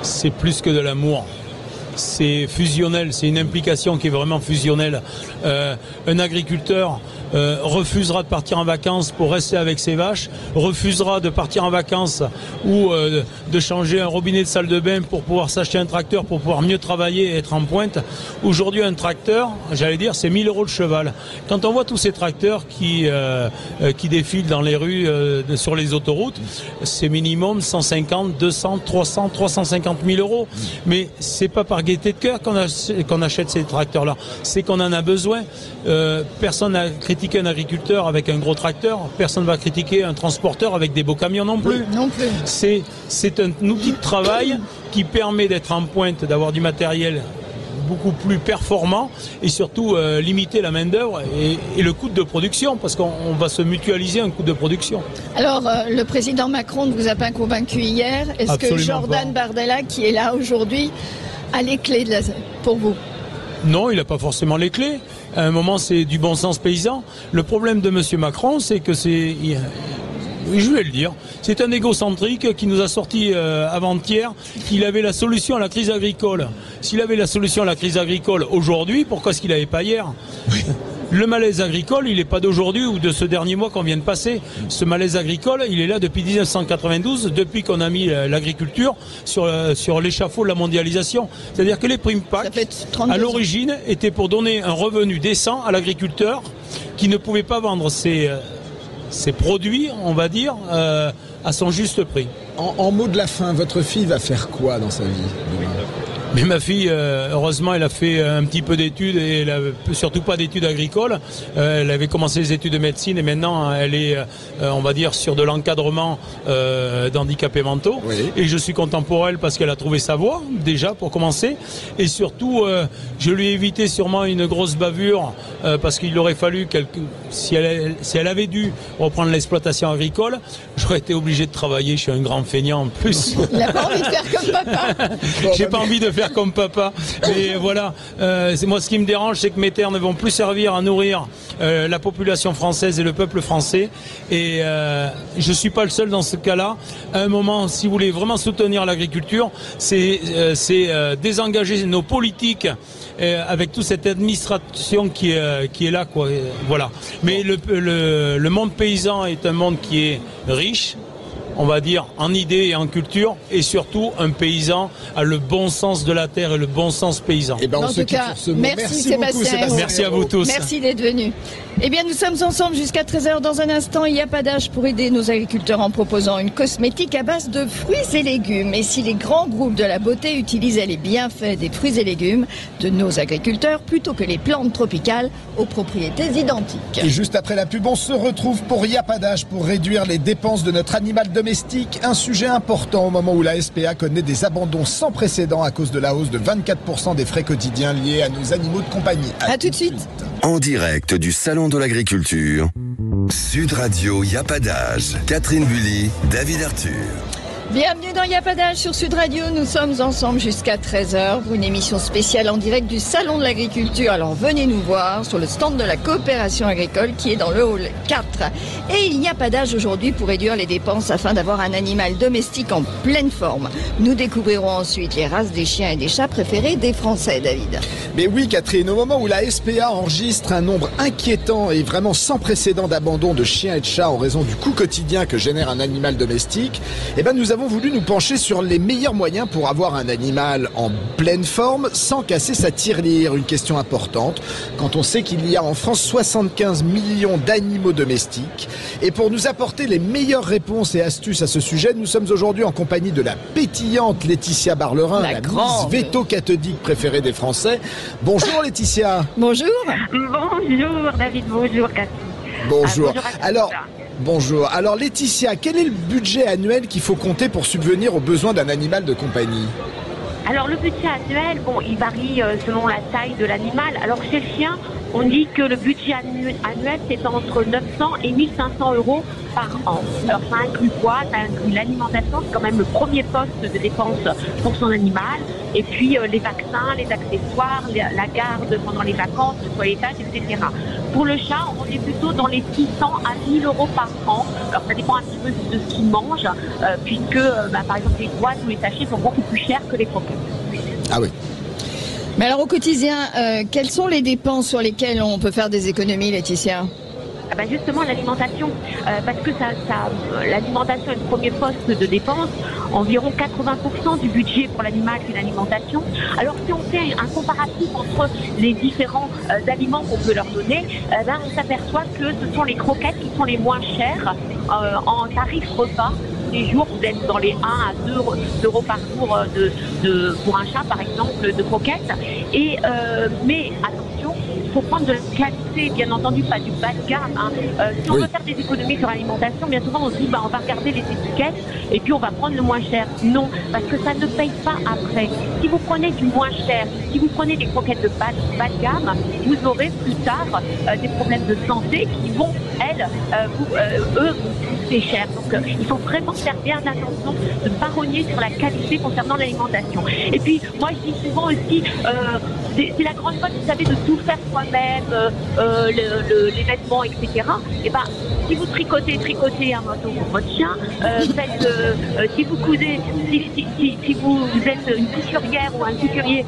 Speaker 7: C'est plus que de l'amour. C'est fusionnel, c'est une implication qui est vraiment fusionnelle. Un agriculteur refusera de partir en vacances pour rester avec ses vaches, refusera de partir en vacances ou de changer un robinet de salle de bain pour pouvoir s'acheter un tracteur pour pouvoir mieux travailler et être en pointe. Aujourd'hui, un tracteur, j'allais dire, c'est 1000 € le cheval. Quand on voit tous ces tracteurs qui défilent dans les rues, sur les autoroutes, c'est minimum 150, 200, 300, 350 000 €. Mais c'est pas par gaieté de cœur qu'on achète ces tracteurs-là. C'est qu'on en a besoin. Personne n'a critiqué un agriculteur avec un gros tracteur. Personne ne va critiquer un transporteur avec des beaux camions non plus.
Speaker 3: Non plus.
Speaker 7: C'est un outil de travail qui permet d'être en pointe, d'avoir du matériel beaucoup plus performant et surtout limiter la main-d'œuvre et le coût de production, parce qu'on va se mutualiser un coût de production.
Speaker 3: Alors, le président Macron ne vous a pas convaincu hier. Est-ce
Speaker 7: Absolument
Speaker 3: que Jordan Bardella, qui est là aujourd'hui, a les clés pour vous?
Speaker 7: Non, il n'a pas forcément les clés. À un moment, c'est du bon sens paysan. Le problème de M. Macron, c'est que oui, je vais le dire, c'est un égocentrique qui nous a sorti avant-hier qu'il avait la solution à la crise agricole. S'il avait la solution à la crise agricole aujourd'hui, pourquoi est-ce qu'il n'avait pas hier? Le malaise agricole, il n'est pas d'aujourd'hui ou de ce dernier mois qu'on vient de passer. Ce malaise agricole, il est là depuis 1992, depuis qu'on a mis l'agriculture sur l'échafaud de la mondialisation. C'est-à-dire que les primes PAC, à l'origine, étaient pour donner un revenu décent à l'agriculteur qui ne pouvait pas vendre ses produits, on va dire, à son juste prix.
Speaker 4: En mot de la fin, votre fille va faire quoi dans sa vie?
Speaker 7: Mais ma fille, heureusement, elle a fait un petit peu d'études et elle a surtout pas d'études agricoles. Elle avait commencé les études de médecine et maintenant elle est, on va dire, sur de l'encadrement d'handicapés mentaux. Oui. Et je suis content pour elle parce qu'elle a trouvé sa voie, déjà, pour commencer. Et surtout, je lui ai évité sûrement une grosse bavure parce qu'il aurait fallu, si elle avait dû reprendre l'exploitation agricole, j'aurais été obligé de travailler. Je suis un grand feignant en plus.
Speaker 3: Il n'a pas envie de faire comme papa.
Speaker 7: J'ai pas envie de faire comme papa. Mais voilà, moi ce qui me dérange, c'est que mes terres ne vont plus servir à nourrir la population française et le peuple français. Et je suis pas le seul dans ce cas-là. À un moment, si vous voulez vraiment soutenir l'agriculture, c'est désengager nos politiques avec toute cette administration qui est là, quoi. Voilà. Mais le monde paysan est un monde qui est riche, on va dire, en idées et en culture, et surtout un paysan a le bon sens de la terre et le bon sens paysan.
Speaker 4: Et ben on se quitte sur ce mot.
Speaker 3: Merci Sébastien.
Speaker 7: Merci à vous tous.
Speaker 3: Merci d'être venu. Eh bien, nous sommes ensemble jusqu'à 13h. Dans un instant, il n'y a pas d'âge pour aider nos agriculteurs en proposant une cosmétique à base de fruits et légumes. Et si les grands groupes de la beauté utilisaient les bienfaits des fruits et légumes de nos agriculteurs plutôt que les plantes tropicales aux propriétés identiques.
Speaker 4: Et juste après la pub, on se retrouve pour Il n'y a pas d'âge pour réduire les dépenses de notre animal de domestique, un sujet important au moment où la SPA connaît des abandons sans précédent à cause de la hausse de 24% des frais quotidiens liés à nos animaux de compagnie.
Speaker 3: À tout de suite.
Speaker 1: En direct du Salon de l'Agriculture, Sud Radio, y a pas d'âge. Catherine Bully, David Arthur.
Speaker 3: Bienvenue dans Y'a pas d'âge sur Sud Radio. Nous sommes ensemble jusqu'à 13h pour une émission spéciale en direct du Salon de l'Agriculture. Alors venez nous voir sur le stand de la coopération agricole qui est dans le hall 4. Et il n'y a pas d'âge aujourd'hui pour réduire les dépenses afin d'avoir un animal domestique en pleine forme. Nous découvrirons ensuite les races des chiens et des chats préférés des Français, David.
Speaker 4: Mais oui, Catherine, au moment où la SPA enregistre un nombre inquiétant et vraiment sans précédent d'abandon de chiens et de chats en raison du coût quotidien que génère un animal domestique, nous avons voulu nous pencher sur les meilleurs moyens pour avoir un animal en pleine forme sans casser sa tirelire. Une question importante quand on sait qu'il y a en France 75 millions d'animaux domestiques. Et pour nous apporter les meilleures réponses et astuces à ce sujet, nous sommes aujourd'hui en compagnie de la pétillante Laetitia Barlerin, la Miss Veto cathodique préférée des Français. Bonjour Laetitia.
Speaker 3: Bonjour.
Speaker 8: Bonjour David, bonjour Cathy.
Speaker 4: Bonjour.
Speaker 8: Alors,
Speaker 4: bonjour. Alors Laetitia, quel est le budget annuel qu'il faut compter pour subvenir aux besoins d'un animal de compagnie ?
Speaker 8: Alors le budget annuel, il varie selon la taille de l'animal. Alors chez le chien, on dit que le budget annuel c'est entre 900 et 1500 euros par an. Alors ça inclut quoi ? Ça inclut l'alimentation, c'est quand même le premier poste de dépense pour son animal. Et puis les vaccins, les accessoires, la garde pendant les vacances, le toilettage, etc. Pour le chat, on est plutôt dans les 600 à 1000 euros par an. Alors ça dépend un petit peu de ce qu'il mange, puisque par exemple les boîtes ou les sachets sont beaucoup plus chers que les croquettes.
Speaker 4: Ah oui.
Speaker 3: Mais alors au quotidien, quelles sont les dépenses sur lesquelles on peut faire des économies, Laetitia ?
Speaker 8: Justement l'alimentation, parce que l'alimentation est le premier poste de dépense, environ 80% du budget pour l'animal c'est l'alimentation. Alors si on fait un comparatif entre les différents aliments qu'on peut leur donner, on s'aperçoit que ce sont les croquettes qui sont les moins chères en tarif repas. Les jours, vous êtes dans les 1 à 2 euros par jour pour un chat, par exemple, de croquettes. Mais attention, il faut prendre de la qualité, bien entendu, pas du bas de gamme. Si on veut faire des économies sur l'alimentation, bien souvent on se dit on va regarder les étiquettes et puis on va prendre le moins cher. Non, parce que ça ne paye pas après. Si vous prenez du moins cher, si vous prenez des croquettes de bas de gamme, vous aurez plus tard des problèmes de santé qui vont, vous coûter cher. Donc il faut vraiment faire bien attention de ne pas rogner sur la qualité concernant l'alimentation. Et puis moi je dis souvent aussi, c'est la grande mode, vous savez, de tout faire soi-même, les vêtements, etc. Et si vous tricotez un manteau pour votre chien, si vous cousez, si vous êtes une couturière ou un couturier,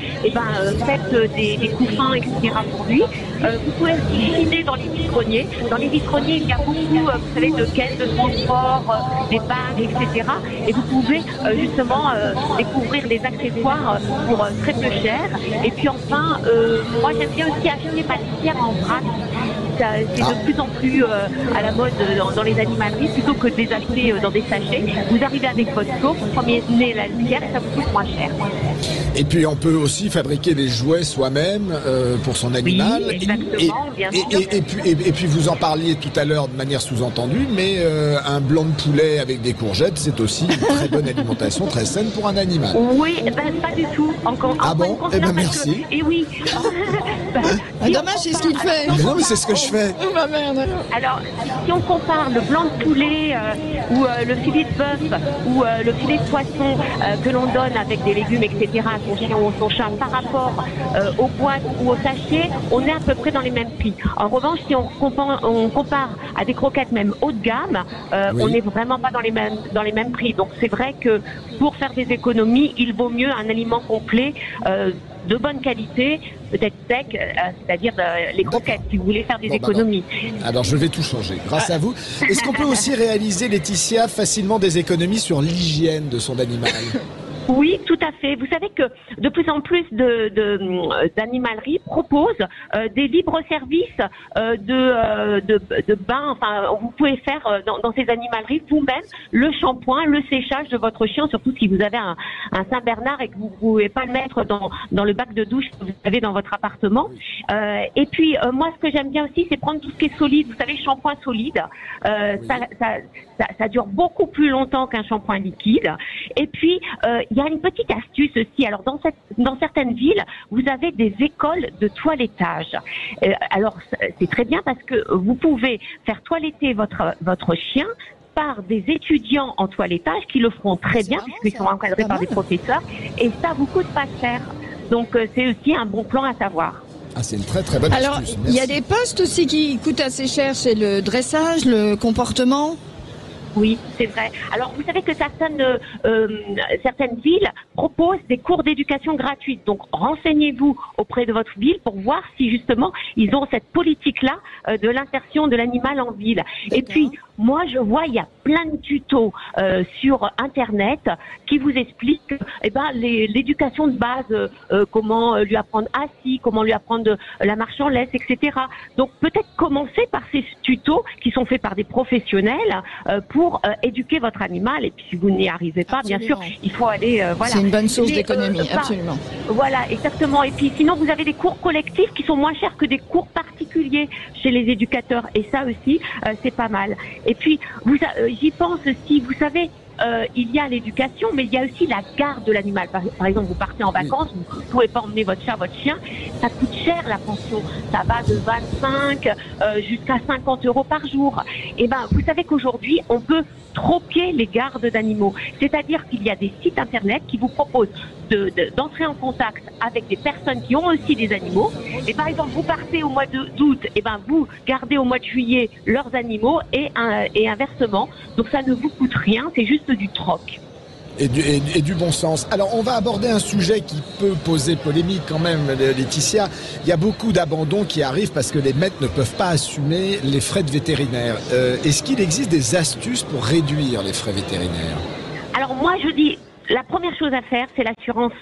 Speaker 8: faites des couffins, etc. pour lui. Vous pouvez aussi chiner dans les vitroniers. Dans les vitroniers, il y a beaucoup, vous savez, de caisses de transport, des bagues, etc. Et vous pouvez justement découvrir des accessoires pour très peu cher. Et puis enfin, moi j'aime bien aussi acheter des pâtissières en vrac. C'est de plus en plus à la mode dans les animaleries, plutôt que de les acheter dans des sachets. Vous arrivez avec votre seau, vous prenez la litière et ça vous coûte moins cher.
Speaker 4: Et puis on peut aussi fabriquer des jouets soi-même pour son animal.
Speaker 8: Oui, exactement, bien sûr.
Speaker 4: Et puis vous en parliez tout à l'heure de manière sous-entendue, mais un blanc de poulet avec des courgettes, c'est aussi une très bonne alimentation, très saine pour un animal.
Speaker 8: Oui, pas du tout.
Speaker 4: Merci.
Speaker 8: Et oui.
Speaker 3: Dommage, c'est ce qu'il fait.
Speaker 4: Non, mais c'est ce que je fais.
Speaker 3: Ma mère.
Speaker 8: Alors, si on compare le blanc de poulet ou le filet de bœuf ou le filet de poisson que l'on donne avec des légumes, etc. à son chien ou son chat par rapport aux boîtes ou aux sachets, on est à peu près dans les mêmes prix. En revanche, si on compare à des croquettes même haut de gamme, on n'est vraiment pas dans les mêmes prix. Donc c'est vrai que pour faire des économies, il vaut mieux un aliment complet de bonne qualité, peut-être sec, c'est-à-dire les croquettes, si vous voulez faire des économies.
Speaker 4: Alors je vais tout changer, grâce à vous. Est-ce qu'on peut aussi réaliser, Laetitia, facilement des économies sur l'hygiène de son animal ?
Speaker 8: Oui, tout à fait. Vous savez que de plus en plus d'animaleries proposent des libres-services de bains. Enfin, vous pouvez faire dans ces animaleries vous-même le shampoing, le séchage de votre chien, surtout si vous avez un Saint-Bernard et que vous ne pouvez pas le mettre dans le bac de douche que vous avez dans votre appartement. Et puis, moi, ce que j'aime bien aussi, c'est prendre tout ce qui est solide. Vous savez, shampoing solide, ça dure beaucoup plus longtemps qu'un shampoing liquide. Et puis, il y a une petite astuce aussi. Alors, dans certaines villes, vous avez des écoles de toilettage. Alors, c'est très bien parce que vous pouvez faire toiletter votre chien par des étudiants en toilettage qui le feront très bien puisqu'ils sont encadrés par des professeurs. Et ça vous coûte pas cher. Donc, c'est aussi un bon plan à savoir.
Speaker 4: Ah, c'est une très très bonne
Speaker 3: Alors,
Speaker 4: astuce.
Speaker 3: il y a des postes aussi qui coûtent assez cher, c'est le dressage, le comportement.
Speaker 8: Oui, c'est vrai. Alors, vous savez que certaines villes proposent des cours d'éducation gratuite. Donc, renseignez-vous auprès de votre ville pour voir si, justement, ils ont cette politique-là de l'insertion de l'animal en ville. Et puis, moi, je vois, il y a plein de tutos sur Internet qui vous expliquent l'éducation de base, comment lui apprendre assis, comment lui apprendre la marche en laisse, etc. Donc, peut-être commencer par ces tutos qui sont faits par des professionnels pour éduquer votre animal. Et puis, si vous n'y arrivez pas, bien sûr, il faut aller... voilà.
Speaker 3: C'est une bonne source d'économie, absolument.
Speaker 8: Voilà, exactement. Et puis, sinon, vous avez des cours collectifs qui sont moins chers que des cours particuliers chez les éducateurs. Et ça aussi, c'est pas mal. Et puis, j'y pense aussi, vous savez, il y a l'éducation, mais il y a aussi la garde de l'animal. Par exemple, vous partez en vacances, vous ne pouvez pas emmener votre chat, votre chien, ça coûte cher la pension. Ça va de 25 jusqu'à 50 € par jour. Et ben, vous savez qu'aujourd'hui, on peut troquer les gardes d'animaux. C'est-à-dire qu'il y a des sites internet qui vous proposent d'entrer en contact avec des personnes qui ont aussi des animaux. Et par exemple, vous partez au mois d'août, et ben vous gardez au mois de juillet leurs animaux et inversement. Donc ça ne vous coûte rien, c'est juste du troc.
Speaker 4: Et du bon sens. Alors, on va aborder un sujet qui peut poser polémique quand même, Laetitia. Il y a beaucoup d'abandons qui arrivent parce que les maîtres ne peuvent pas assumer les frais de vétérinaire. Est-ce qu'il existe des astuces pour réduire les frais vétérinaires? Alors, moi, je dis... La première chose à faire, c'est l'assurance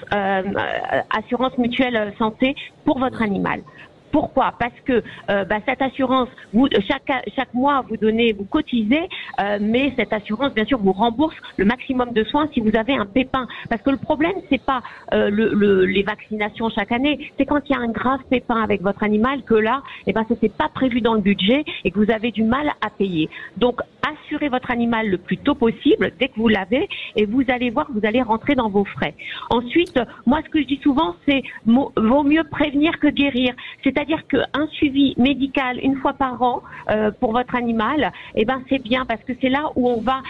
Speaker 4: assurance mutuelle santé pour votre animal. Pourquoi? Parce que cette assurance, chaque mois vous cotisez, mais cette assurance, bien sûr, vous rembourse le maximum de soins si vous avez un pépin. Parce que le problème, c'est pas les vaccinations chaque année, c'est quand il y a un grave pépin avec votre animal que là, c'était pas prévu dans le budget et que vous avez du mal à payer. Donc, assurez votre animal le plus tôt possible dès que vous l'avez et vous allez voir, vous allez rentrer dans vos frais. Ensuite, moi, ce que je dis souvent, c'est vaut mieux prévenir que guérir. C'est-à-dire qu'un suivi médical une fois par an pour votre animal, c'est bien parce que c'est là où on va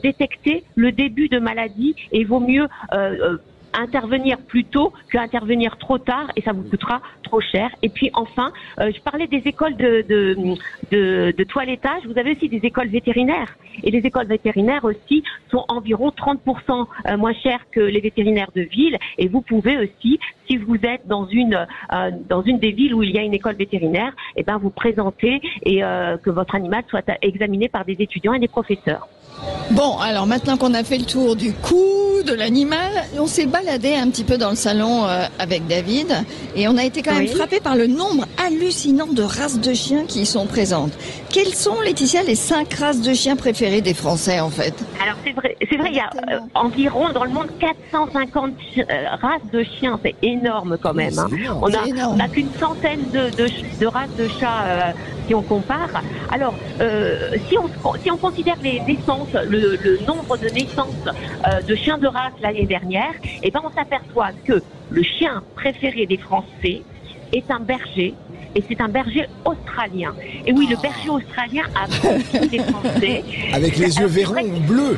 Speaker 4: détecter le début de maladie et il vaut mieux intervenir plus tôt qu'intervenir trop tard et ça vous coûtera trop cher. Et puis enfin, je parlais des écoles de toilettage, vous avez aussi des écoles vétérinaires et les écoles vétérinaires aussi sont environ 30% moins chères que les vétérinaires de ville et vous pouvez aussi, si vous êtes dans une des villes où il y a une école vétérinaire, vous présenter et que votre animal soit examiné par des étudiants et des professeurs.
Speaker 3: Bon, alors maintenant qu'on a fait le tour du cou de l'animal, on s'est baladé un petit peu dans le salon avec David et on a été quand même frappé par le nombre hallucinant de races de chiens qui y sont présentes. Quelles sont, Laetitia, les 5 races de chiens préférées des Français en fait? Alors c'est vrai, il y a environ dans le monde 450 races de chiens, c'est énorme quand même. Hein. On a qu'une centaine de races de chats si on compare. Alors, si on considère les naissances, le nombre de naissances de chiens de race l'année dernière, on s'aperçoit que le chien préféré des Français est un berger, et c'est un berger australien. Et oui, le berger australien a conquis les Français. Avec les yeux verrons bleus.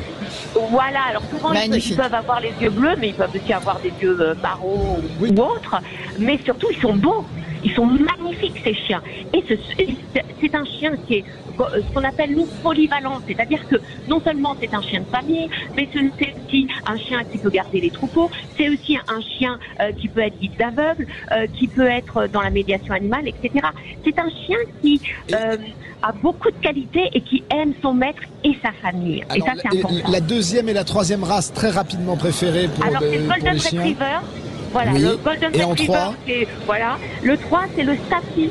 Speaker 3: Voilà, alors souvent ils peuvent avoir les yeux bleus, mais ils peuvent aussi avoir des yeux marrons ou autres, mais surtout ils sont beaux.
Speaker 8: Ils sont magnifiques, ces chiens. Et c'est un chien qui est ce qu'on appelle nous polyvalent, c'est-à-dire que non seulement c'est un chien de famille, mais c'est aussi un chien qui peut garder les troupeaux, c'est aussi un chien qui peut être guide d'aveugle, qui peut être dans la médiation animale, etc. C'est un chien qui a beaucoup de qualités et qui aime son maître et sa famille.
Speaker 4: Alors,
Speaker 8: et ça, c'est important.
Speaker 4: La deuxième et la troisième race très rapidement préférée pour,
Speaker 8: alors, c'est le Golden
Speaker 4: les chiens.
Speaker 8: Retriever. Voilà,
Speaker 4: oui.
Speaker 8: Le Golden
Speaker 4: et
Speaker 8: Retriever, c'est voilà. Le 3, c'est le Staffy.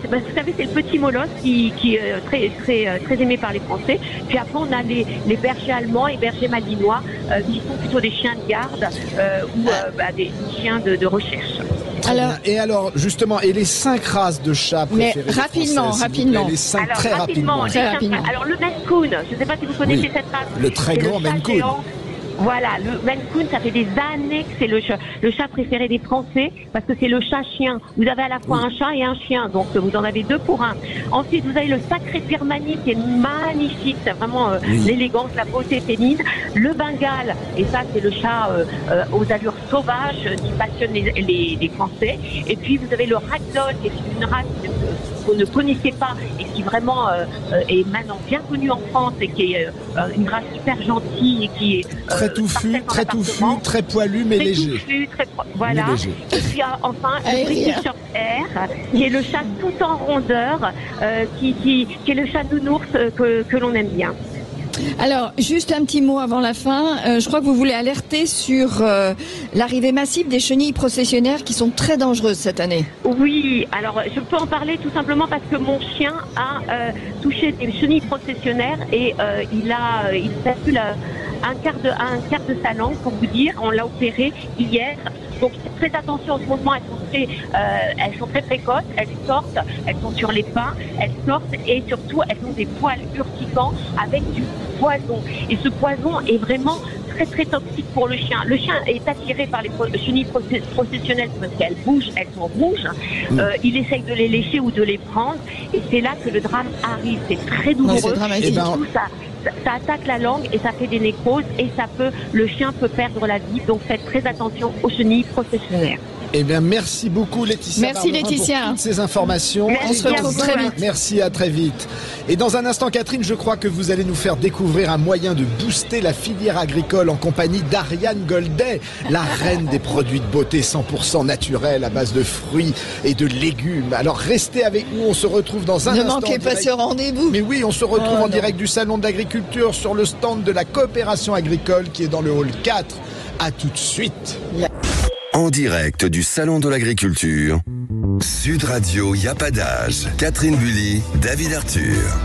Speaker 8: Vous savez, c'est le petit molosse qui est très aimé par les Français. Puis après, on a les bergers allemands et bergers malinois qui sont plutôt des chiens de garde ou des chiens de recherche.
Speaker 3: Alors,
Speaker 4: et alors, justement, et les 5 races de chats préférées des Français, rapidement. Les 5
Speaker 8: alors,
Speaker 4: très rapidement.
Speaker 8: Alors, le Maine Coon, je ne sais pas si vous connaissez cette race.
Speaker 4: Le très grand Maine Coon.
Speaker 8: Voilà, le Maine Coon, ça fait des années que c'est le chat préféré des Français, parce que c'est le chat-chien. Vous avez à la fois un chat et un chien, donc vous en avez 2 pour 1. Ensuite, vous avez le sacré birmanie qui est magnifique, c'est vraiment l'élégance, la beauté féminine. Le Bengale, et ça c'est le chat aux allures sauvages qui passionne les Français. Et puis vous avez le Ragdoll, qui est une race que vous ne connaissez pas et qui vraiment est maintenant bien connue en France et qui est une race super gentille et qui est très touffu,
Speaker 4: très poilu mais léger.
Speaker 8: Voilà.
Speaker 4: Mais léger.
Speaker 8: Et puis enfin le British Shorthair, qui est le chat tout en rondeur, qui est le chat nounours que l'on aime bien.
Speaker 3: Alors, juste un petit mot avant la fin. Je crois que vous voulez alerter sur l'arrivée massive des chenilles processionnaires qui sont très dangereuses cette année.
Speaker 8: Oui, alors je peux en parler tout simplement parce que mon chien a touché des chenilles processionnaires et il a eu un quart de sa langue, pour vous dire. On l'a opéré hier. Donc faites attention, en ce moment elles sont très précoces, elles sortent, elles sont sur les pins, elles sortent et surtout elles ont des poils urticants avec du poison. Et ce poison est vraiment très très toxique pour le chien. Le chien est attiré par les chenilles processionnelles parce qu'elles bougent, elles sont rouges. Il essaye de les lécher ou de les prendre et c'est là que le drame arrive. C'est très douloureux.
Speaker 3: C'est dramatique.
Speaker 8: Et tout ça attaque la langue et ça fait des nécroses et le chien peut perdre la vie. Donc faites très attention aux chenilles processionnaires.
Speaker 4: Eh bien, merci beaucoup Laetitia.
Speaker 3: Merci Laetitia
Speaker 4: pour toutes ces informations.
Speaker 3: On se retrouve très vite.
Speaker 4: Merci, à très vite. Et dans un instant, Catherine, je crois que vous allez nous faire découvrir un moyen de booster la filière agricole en compagnie d'Ariane Goldet, la reine des produits de beauté 100% naturels à base de fruits et de légumes. Alors restez avec nous, on se retrouve dans un instant.
Speaker 3: Ne manquez pas ce rendez-vous.
Speaker 4: Mais oui, on se retrouve en direct du Salon de l'Agriculture sur le stand de la coopération agricole qui est dans le hall 4. À tout de suite.
Speaker 1: En direct du Salon de l'Agriculture, Sud Radio, y a pas d'âge. Catherine Bully, David Arthur.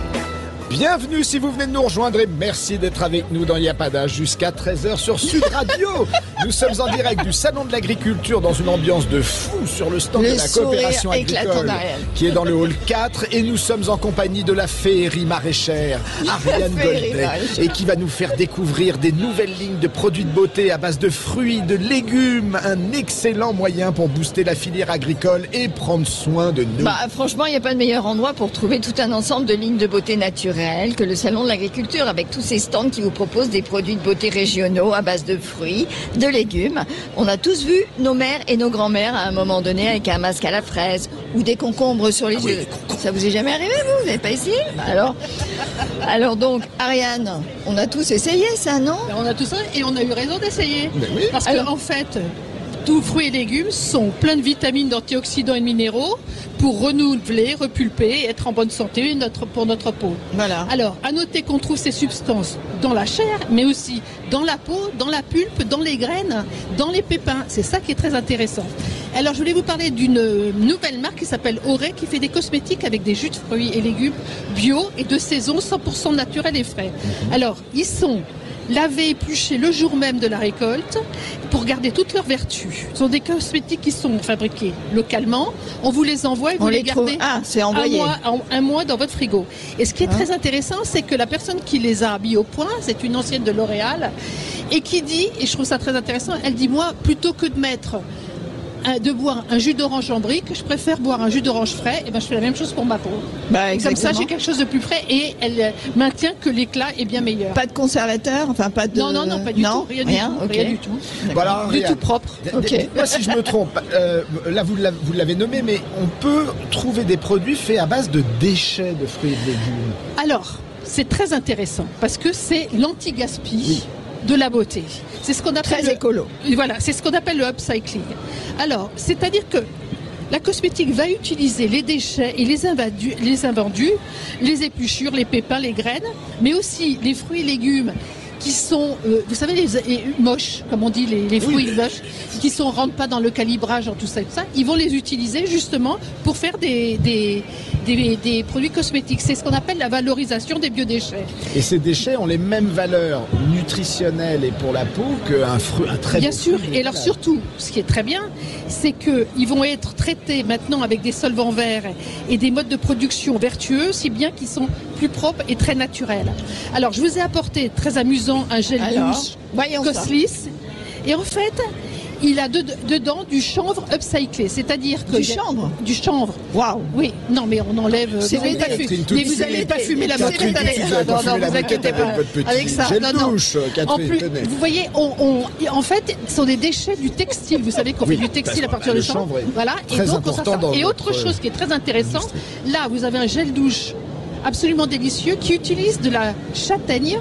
Speaker 4: Bienvenue si vous venez de nous rejoindre et merci d'être avec nous dans Y a pas d'âge jusqu'à 13h sur Sud Radio. Nous sommes en direct du Salon de l'Agriculture dans une ambiance de fou sur le stand de la coopération agricole qui est dans le hall 4 et nous sommes en compagnie de la féerie maraîchère Ariane Goldet et qui va nous faire découvrir des nouvelles lignes de produits de beauté à base de fruits, de légumes, un excellent moyen pour booster la filière agricole et prendre soin de nous.
Speaker 3: Franchement, il n'y a pas de meilleur endroit pour trouver tout un ensemble de lignes de beauté naturelles que le Salon de l'Agriculture avec tous ces stands qui vous proposent des produits de beauté régionaux à base de fruits, de légumes. On a tous vu nos mères et nos grands-mères à un moment donné avec un masque à la fraise ou des concombres sur les yeux. Ça vous est jamais arrivé, vous n'avez pas essayé? Alors donc, Ariane, on a tous essayé ça, non?
Speaker 9: On a tous essayé et on a eu raison d'essayer. Parce qu'en fait, tous fruits et légumes sont pleins de vitamines, d'antioxydants et de minéraux pour renouveler, repulper et être en bonne santé pour notre peau.
Speaker 3: Voilà.
Speaker 9: Alors, à noter qu'on trouve ces substances dans la chair, mais aussi dans la peau, dans la pulpe, dans les graines, dans les pépins. C'est ça qui est très intéressant. Alors, je voulais vous parler d'une nouvelle marque qui s'appelle Auré, qui fait des cosmétiques avec des jus de fruits et légumes bio et de saison 100% naturels et frais. Alors, ils sont lavés, épluchés le jour même de la récolte pour garder toutes leurs vertus. Ce sont des cosmétiques qui sont fabriqués localement. On vous les envoie et vous les gardez un mois dans votre frigo. Et ce qui est très intéressant, c'est que la personne qui les a mis au point, c'est une ancienne de L'Oréal, et qui dit, et je trouve ça très intéressant, elle dit, moi, plutôt que de mettre de boire un jus d'orange en brique, je préfère boire un jus d'orange frais, et ben je fais la même chose pour ma peau. Comme ça, j'ai quelque chose de plus frais et elle maintient que l'éclat est bien meilleur.
Speaker 3: Pas de conservateur, enfin pas de...
Speaker 9: Non, pas du tout, rien du tout.
Speaker 4: Bon, alors,
Speaker 9: Du tout propre.
Speaker 4: Moi, si je me trompe, là vous l'avez nommé, mais on peut trouver des produits faits à base de déchets de fruits et de légumes.
Speaker 9: Alors, c'est très intéressant parce que c'est l'anti-gaspi de la beauté. C'est ce qu'on appelle
Speaker 3: très écolo.
Speaker 9: Voilà, c'est ce qu'on appelle le upcycling. Alors, c'est-à-dire que la cosmétique va utiliser les déchets et les invendus, les épluchures, les pépins, les graines, mais aussi les fruits et légumes qui sont, vous savez, les moches, comme on dit, les fruits moches, qui ne rentrent pas dans le calibrage, tout ça, ils vont les utiliser justement pour faire des produits cosmétiques. C'est ce qu'on appelle la valorisation des biodéchets.
Speaker 4: Et ces déchets ont les mêmes valeurs nutritionnelles et pour la peau qu'un très
Speaker 9: bien
Speaker 4: beau
Speaker 9: sûr.
Speaker 4: fruit.
Speaker 9: Et alors surtout, ce qui est très bien, c'est qu'ils vont être traités maintenant avec des solvants verts et des modes de production vertueux, si bien qu'ils sont plus propres et très naturels. Alors, je vous ai apporté, très amusant, un gel douche Coslis. Et en fait, il a dedans du chanvre upcyclé, c'est-à-dire que... Du chanvre.
Speaker 3: Waouh.
Speaker 9: Oui, non mais on enlève...
Speaker 3: C'est
Speaker 9: mais vous n'allez pas fumer la beauté. Non, vous inquiétez pas. Avec ça, non. En plus, vous voyez, en fait, ce sont des déchets du textile. Vous savez qu'on fait du textile à partir de chanvre. Voilà. Et donc, et autre chose qui est très intéressant, là, vous avez un gel douche absolument délicieux qui utilise de la châtaigne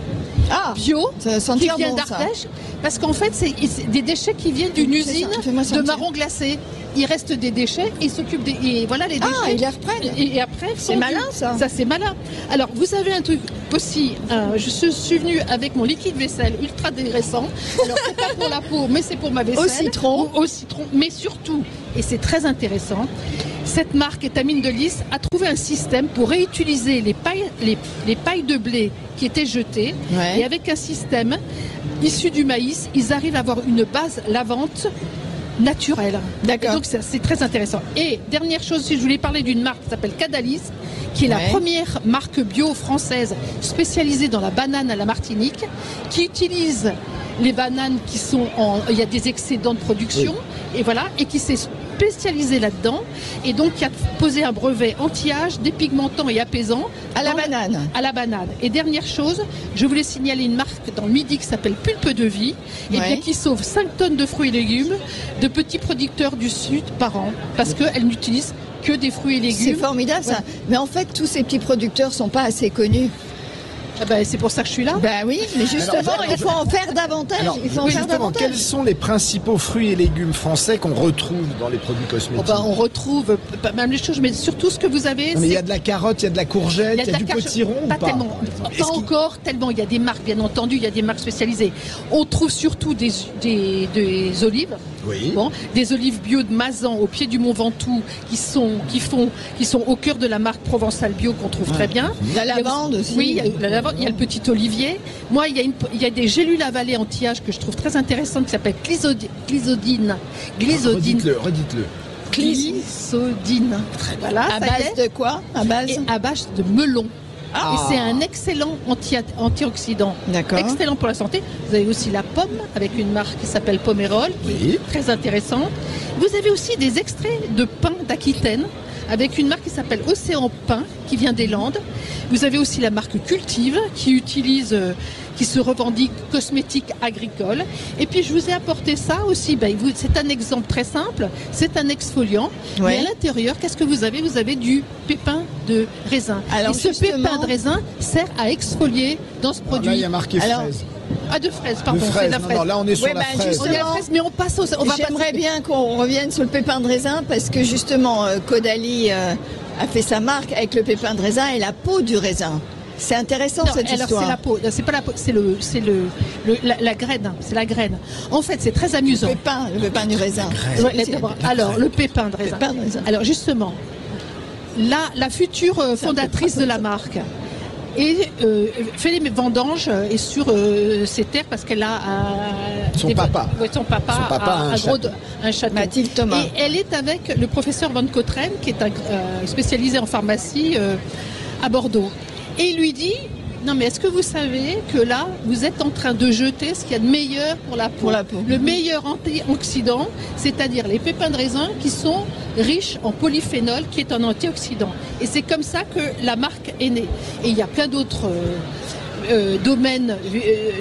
Speaker 9: bio qui vient d'Ardèche, parce qu'en fait c'est des déchets qui viennent d'une usine de marron glacé. Il reste des déchets, ils s'occupent et voilà les déchets.
Speaker 3: Ils les reprennent.
Speaker 9: Et après
Speaker 3: c'est malin ça.
Speaker 9: Ça c'est malin. Alors vous avez un truc aussi, je suis venue avec mon liquide vaisselle ultra dégraissant. Alors c'est pas pour la peau, mais c'est pour ma vaisselle. Au citron, mais surtout, et c'est très intéressant, cette marque Étamine de Lys a trouvé un système pour réutiliser les pailles de blé qui étaient jetées, et avec un système issu du maïs, ils arrivent à avoir une base lavante naturelle. D'accord. Donc c'est très intéressant. Et dernière chose, si je voulais parler d'une marque qui s'appelle Cadalis, qui est la première marque bio française spécialisée dans la banane à la Martinique, qui utilise les bananes qui sont il y a des excédents de production, et voilà, et qui s'est spécialisé là-dedans, et donc qui a posé un brevet anti-âge, dépigmentant et apaisant à la banane. Et dernière chose, je voulais signaler une marque dans le Midi qui s'appelle Pulpe de Vie, et bien qui sauve 5 tonnes de fruits et légumes de petits producteurs du Sud par an, parce qu'elle n'utilise que des fruits et légumes.
Speaker 3: C'est formidable ça. Mais en fait, tous ces petits producteurs sont pas assez connus.
Speaker 9: C'est pour ça que je suis là.
Speaker 3: Oui, mais justement, il faut en faire davantage.
Speaker 4: Quels sont les principaux fruits et légumes français qu'on retrouve dans les produits cosmétiques?
Speaker 9: On retrouve même les choses, mais surtout ce que vous avez.
Speaker 4: Mais il y a de la carotte, il y a de la courgette, il y a du potiron.
Speaker 9: Pas tellement. Pas encore tellement. Il y a des marques, bien entendu, il y a des marques spécialisées. On trouve surtout des olives.
Speaker 4: Oui.
Speaker 9: Bon, des olives bio de Mazan au pied du Mont Ventoux qui sont au cœur de la marque Provençal Bio qu'on trouve très bien.
Speaker 3: La lavande aussi.
Speaker 9: Oui, il y a le petit olivier. Moi, il y a des gélules avalées anti-âge que je trouve très intéressantes qui s'appellent Glyzodine.
Speaker 4: Redites-le.
Speaker 9: Glyzodine.
Speaker 3: Voilà. À base de quoi? À
Speaker 9: base de melon. Et c'est un excellent antioxydant.
Speaker 3: D'accord.
Speaker 9: Excellent pour la santé. Vous avez aussi la pomme avec une marque qui s'appelle Pomerol, qui est très intéressante. Vous avez aussi des extraits de pain d'Aquitaine avec une marque qui s'appelle Océan Pain, qui vient des Landes. Vous avez aussi la marque Cultive, qui se revendique cosmétique agricole. Et puis je vous ai apporté ça aussi. C'est un exemple très simple. C'est un exfoliant. Mais à l'intérieur, qu'est-ce que vous avez? Vous avez du pépin de raisin. Alors, et ce pépin de raisin sert à exfolier dans ce produit.
Speaker 4: Là, il y a marqué fraise.
Speaker 9: De fraise, pardon. C'est la fraise.
Speaker 4: Non, là, on est sur la fraise.
Speaker 9: On est à la fraise, mais on passe au...
Speaker 3: J'aimerais bien qu'on revienne sur le pépin de raisin, parce que justement, Caudalie a fait sa marque avec le pépin de raisin et la peau du raisin. C'est intéressant cette histoire.
Speaker 9: C'est la peau, c'est pas la peau, c'est la graine, c'est la graine. En fait, c'est très amusant.
Speaker 3: Le pépin du raisin.
Speaker 9: Alors, le pépin de raisin. Alors justement, la future fondatrice de la marque fait les vendanges et sur ses terres parce qu'elle a
Speaker 4: son papa
Speaker 9: un château.
Speaker 3: Mathilde Thomas.
Speaker 9: Et elle est avec le professeur Van Cotren qui est spécialisé en pharmacie à Bordeaux. Et il lui dit, Non, mais est-ce que vous savez que là, vous êtes en train de jeter ce qu'il y a de meilleur pour la peau.
Speaker 3: Pour la peau.
Speaker 9: Le meilleur antioxydant, c'est-à-dire les pépins de raisin qui sont riches en polyphénol, qui est un antioxydant. Et c'est comme ça que la marque est née. Et il y a plein d'autres domaines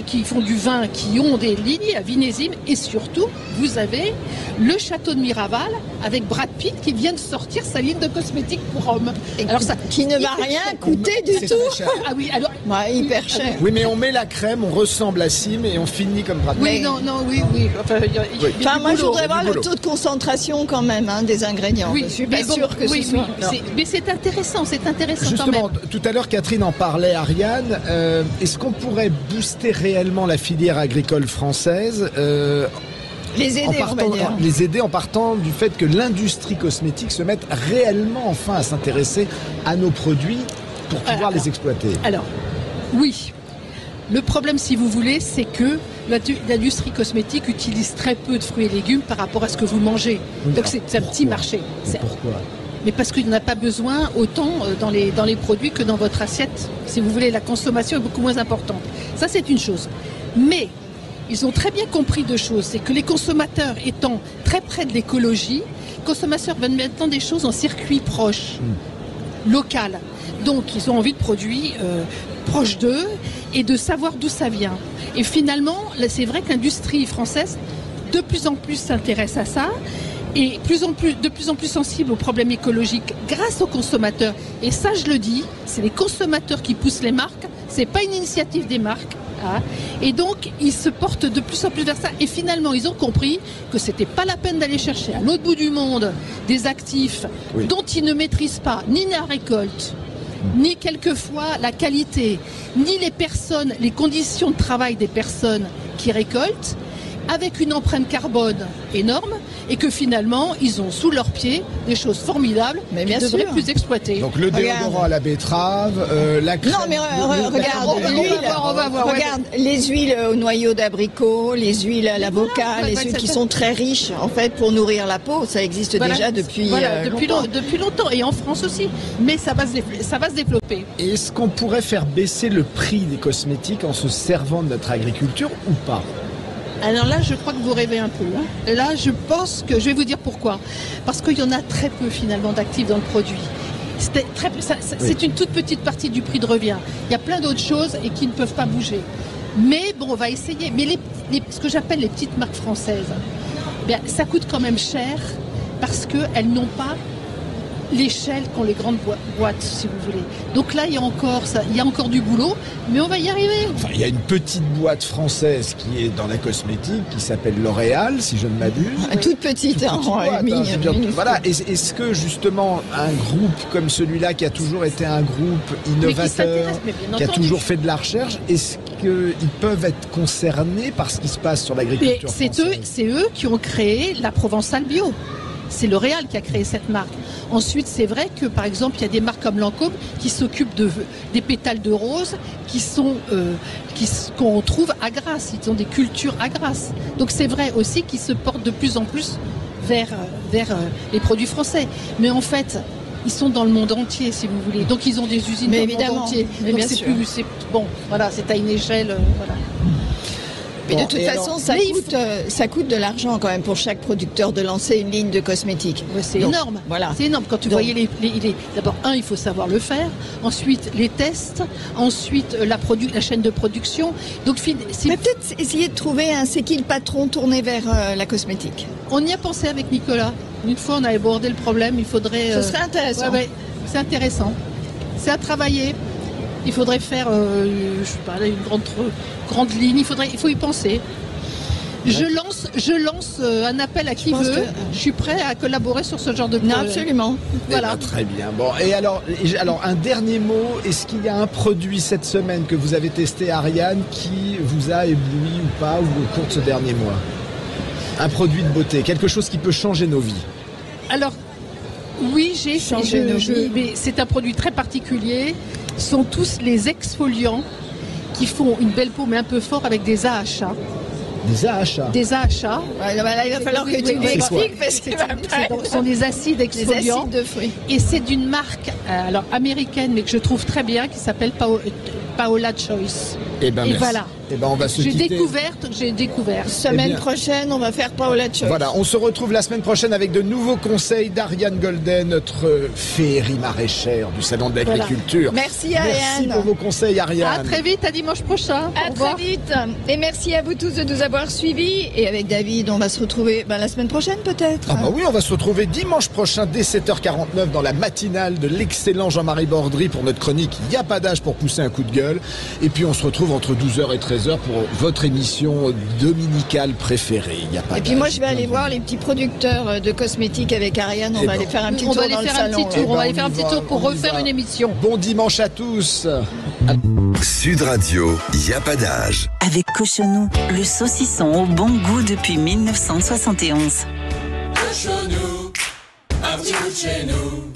Speaker 9: qui font du vin, qui ont des lignes à Vinésime. Et surtout, vous avez le château de Miraval avec Brad Pitt qui vient de sortir sa ligne de cosmétiques pour hommes.
Speaker 3: Alors ça, qui ne va rien coûter du
Speaker 4: C'est
Speaker 3: tout.
Speaker 4: très cher.
Speaker 9: Ah oui, alors...
Speaker 3: Hyper cher.
Speaker 4: Oui, mais on met la crème, on ressemble à Sim et on finit comme Brad Pitt.
Speaker 9: Oui, non, oui. Enfin, il y a
Speaker 3: Enfin,
Speaker 9: du
Speaker 3: moi, je
Speaker 9: boulot.
Speaker 3: voudrais voir le
Speaker 4: boulot.
Speaker 3: tôt de concentration quand même des ingrédients.
Speaker 9: Oui,
Speaker 3: Je suis pas
Speaker 9: mais bon,
Speaker 3: sûre que
Speaker 9: oui,
Speaker 3: ce soit...
Speaker 9: oui, mais c'est intéressant quand
Speaker 4: Justement,
Speaker 9: même.
Speaker 4: tout à l'heure, Catherine en parlait, Ariane. Est-ce qu'on pourrait booster réellement la filière agricole française
Speaker 3: Les aider, on va dire.
Speaker 4: les aider en partant du fait que l'industrie cosmétique se mette réellement enfin à s'intéresser à nos produits pour pouvoir les exploiter.
Speaker 9: Alors, oui. Le problème, si vous voulez, c'est que l'industrie cosmétique utilise très peu de fruits et légumes par rapport à ce que vous mangez.
Speaker 4: Oui,
Speaker 9: Donc
Speaker 4: alors,
Speaker 9: c'est un petit marché.
Speaker 4: Mais pourquoi?
Speaker 9: Mais parce qu'il n'y en a pas besoin autant dans les produits que dans votre assiette. Si vous voulez, la consommation est beaucoup moins importante. Ça, c'est une chose. Mais ils ont très bien compris deux choses. C'est que les consommateurs étant très près de l'écologie, les consommateurs veulent maintenant des choses en circuit proche, local. Donc, ils ont envie de produits proches d'eux et de savoir d'où ça vient. Et finalement, là, c'est vrai que l'industrie française, de plus en plus, s'intéresse à ça. Et de plus en plus sensible aux problèmes écologiques grâce aux consommateurs. Et ça, je le dis, c'est les consommateurs qui poussent les marques, c'est pas une initiative des marques. Hein. Et donc, ils se portent de plus en plus vers ça. Et finalement, ils ont compris que c'était pas la peine d'aller chercher à l'autre bout du monde des actifs dont ils ne maîtrisent pas ni la récolte, ni quelquefois la qualité, ni les personnes, les conditions de travail des personnes qui récoltent, avec une empreinte carbone énorme, et que finalement, ils ont sous leurs pieds des choses formidables
Speaker 3: Mais
Speaker 9: qu'ils
Speaker 3: bien
Speaker 9: devraient
Speaker 3: sûr.
Speaker 9: plus exploiter.
Speaker 4: Donc le déodorant à la betterave, la crème...
Speaker 3: Non, mais regarde, l'huile,
Speaker 9: on va voir,
Speaker 3: regarde, les huiles au noyau d'abricot, les huiles à l'avocat,
Speaker 9: voilà,
Speaker 3: les
Speaker 9: bah,
Speaker 3: huiles
Speaker 9: ça-
Speaker 3: qui
Speaker 9: ça-
Speaker 3: sont très riches, en fait, pour nourrir la peau, ça existe
Speaker 9: Voilà.
Speaker 3: déjà depuis
Speaker 9: Voilà,
Speaker 3: longtemps.
Speaker 9: depuis longtemps, et en France aussi. Mais ça va se développer.
Speaker 4: Est-ce qu'on pourrait faire baisser le prix des cosmétiques en se servant de notre agriculture ou pas?
Speaker 9: Alors là, je crois que vous rêvez un peu. Hein. Et là, je pense que... Je vais vous dire pourquoi. Parce qu'il y en a très peu, finalement, d'actifs dans le produit. C'est une toute petite partie du prix de revient. Il y a plein d'autres choses et qui ne peuvent pas bouger. Mais bon, on va essayer. Mais ce que j'appelle les petites marques françaises, eh bien, ça coûte quand même cher parce qu'elles n'ont pas l'échelle qu'ont les grandes boîtes, si vous voulez. Donc là, il y a encore du boulot, mais on va y arriver.
Speaker 4: Enfin, il y a une petite boîte française qui est dans la cosmétique, qui s'appelle L'Oréal, si je ne m'abuse.
Speaker 3: Toute petite, hein,
Speaker 4: Petite boîte, hein, je veux dire,
Speaker 3: minuscule.
Speaker 4: voilà. Est-ce que justement un groupe comme celui-là, qui a toujours été un groupe innovateur,
Speaker 9: s'intéresse, mais bien
Speaker 4: qui a
Speaker 9: entendu.
Speaker 4: toujours fait de la recherche, est-ce qu'ils peuvent être concernés par ce qui se passe sur
Speaker 9: Mais
Speaker 4: l'agriculture française?
Speaker 9: c'est eux qui ont créé la Provençale Bio. C'est L'Oréal qui a créé cette marque. Ensuite, c'est vrai que, par exemple, il y a des marques comme Lancôme qui s'occupent des pétales de rose qu'on trouve à Grasse. Ils ont des cultures à Grasse. Donc c'est vrai aussi qu'ils se portent de plus en plus vers les produits français. Mais en fait, ils sont dans le monde entier, si vous voulez. Donc ils ont des usines
Speaker 3: Mais
Speaker 9: dans le
Speaker 3: évidemment,
Speaker 9: monde entier.
Speaker 3: mais
Speaker 9: Donc
Speaker 3: bien
Speaker 9: c'est
Speaker 3: sûr.
Speaker 9: bon, voilà, c'est à une échelle, voilà.
Speaker 3: Mais de
Speaker 4: Bon,
Speaker 3: toute
Speaker 4: et
Speaker 3: façon,
Speaker 4: alors-
Speaker 3: ça coûte de l'argent quand même pour chaque producteur de lancer une ligne de cosmétiques.
Speaker 9: Ouais, c'est
Speaker 3: Donc,
Speaker 9: énorme.
Speaker 3: Voilà.
Speaker 9: C'est énorme. Quand vous
Speaker 3: Donc-
Speaker 9: voyez d'abord, il faut savoir le faire. Ensuite, les tests. Ensuite, la chaîne de production. Donc,
Speaker 3: Mais peut-être essayer de trouver c'est qui le patron tourné vers la cosmétique.
Speaker 9: on y a pensé avec Nicolas. Une fois, on a abordé le problème. Il faudrait.
Speaker 3: Ce serait intéressant.
Speaker 9: Ouais, c'est intéressant. C'est à travailler. Il faudrait faire, je sais pas, une grande ligne. Il faut y penser. Je lance un appel à qui
Speaker 3: pense
Speaker 9: veut.
Speaker 3: que-
Speaker 9: Je suis prêt à collaborer sur ce genre de
Speaker 3: Non,
Speaker 9: projet.
Speaker 3: absolument.
Speaker 9: Voilà.
Speaker 4: Eh ben, très bien. Bon, et alors un dernier mot. Est-ce qu'il y a un produit cette semaine que vous avez testé, Ariane, qui vous a ébloui ou pas, ou au cours de ce dernier mois? Un produit de beauté, quelque chose qui peut changer nos vies.
Speaker 9: Alors, oui, j'ai
Speaker 3: Changer nos vies.
Speaker 9: mais c'est un produit très particulier. Ce sont tous les exfoliants qui font une belle peau, mais un peu fort, avec des AHA.
Speaker 4: Des AHA.
Speaker 9: Des AHA.
Speaker 3: Ouais, non, mais là, il va falloir que tu
Speaker 9: oui,
Speaker 3: l'expliques parce que
Speaker 9: Ce sont des acides
Speaker 3: des
Speaker 9: exfoliants.
Speaker 3: acides de fruits.
Speaker 9: Et c'est d'une marque alors américaine, mais que je trouve très bien, qui s'appelle Paola Choice.
Speaker 4: Et ben, merci.
Speaker 9: Voilà.
Speaker 4: Et ben, on va se
Speaker 9: J'ai
Speaker 4: quitter.
Speaker 9: découvert.
Speaker 3: Semaine
Speaker 4: bien.
Speaker 3: prochaine, on va faire Paola Choice.
Speaker 4: Voilà, on se retrouve la semaine prochaine avec de nouveaux conseils d'Ariane Golden, notre féerie maraîchère du Salon de l'Agriculture.
Speaker 3: Merci Ariane.
Speaker 4: Merci pour vos conseils,
Speaker 9: À
Speaker 4: Ariane.
Speaker 9: très vite, à dimanche prochain.
Speaker 3: À
Speaker 9: Au revoir.
Speaker 3: très vite. Et merci à vous tous de nous avoir suivis. Et avec David, on va se retrouver la semaine prochaine peut-être.
Speaker 4: Ah bah oui, on va se retrouver dimanche prochain dès 7h49 dans la matinale de l'excellent Jean-Marie Bordry pour notre chronique Y a pas d'âge pour pousser un coup de gueule. Et puis on se retrouve entre 12h et 13h pour votre émission dominicale préférée. Y a pas
Speaker 3: Et puis
Speaker 4: d'âge.
Speaker 3: moi je vais aller voir les petits producteurs de cosmétiques avec Ariane. On
Speaker 4: Eh
Speaker 3: va
Speaker 4: ben,
Speaker 3: aller faire un petit
Speaker 9: On
Speaker 3: tour
Speaker 9: va aller
Speaker 3: dans le
Speaker 9: faire un
Speaker 3: salon.
Speaker 9: petit tour.
Speaker 4: Eh
Speaker 9: On va
Speaker 4: ben,
Speaker 9: aller
Speaker 4: on
Speaker 9: faire un
Speaker 4: y
Speaker 9: petit
Speaker 4: va,
Speaker 9: tour pour
Speaker 4: on y
Speaker 9: refaire
Speaker 4: va.
Speaker 9: une émission.
Speaker 4: Bon dimanche à tous.
Speaker 1: Sud Radio, y a pas d'âge.
Speaker 2: Avec Cochonou, le saucisson au bon goût depuis 1971.
Speaker 10: Cochonou, un petit bout de chez nous.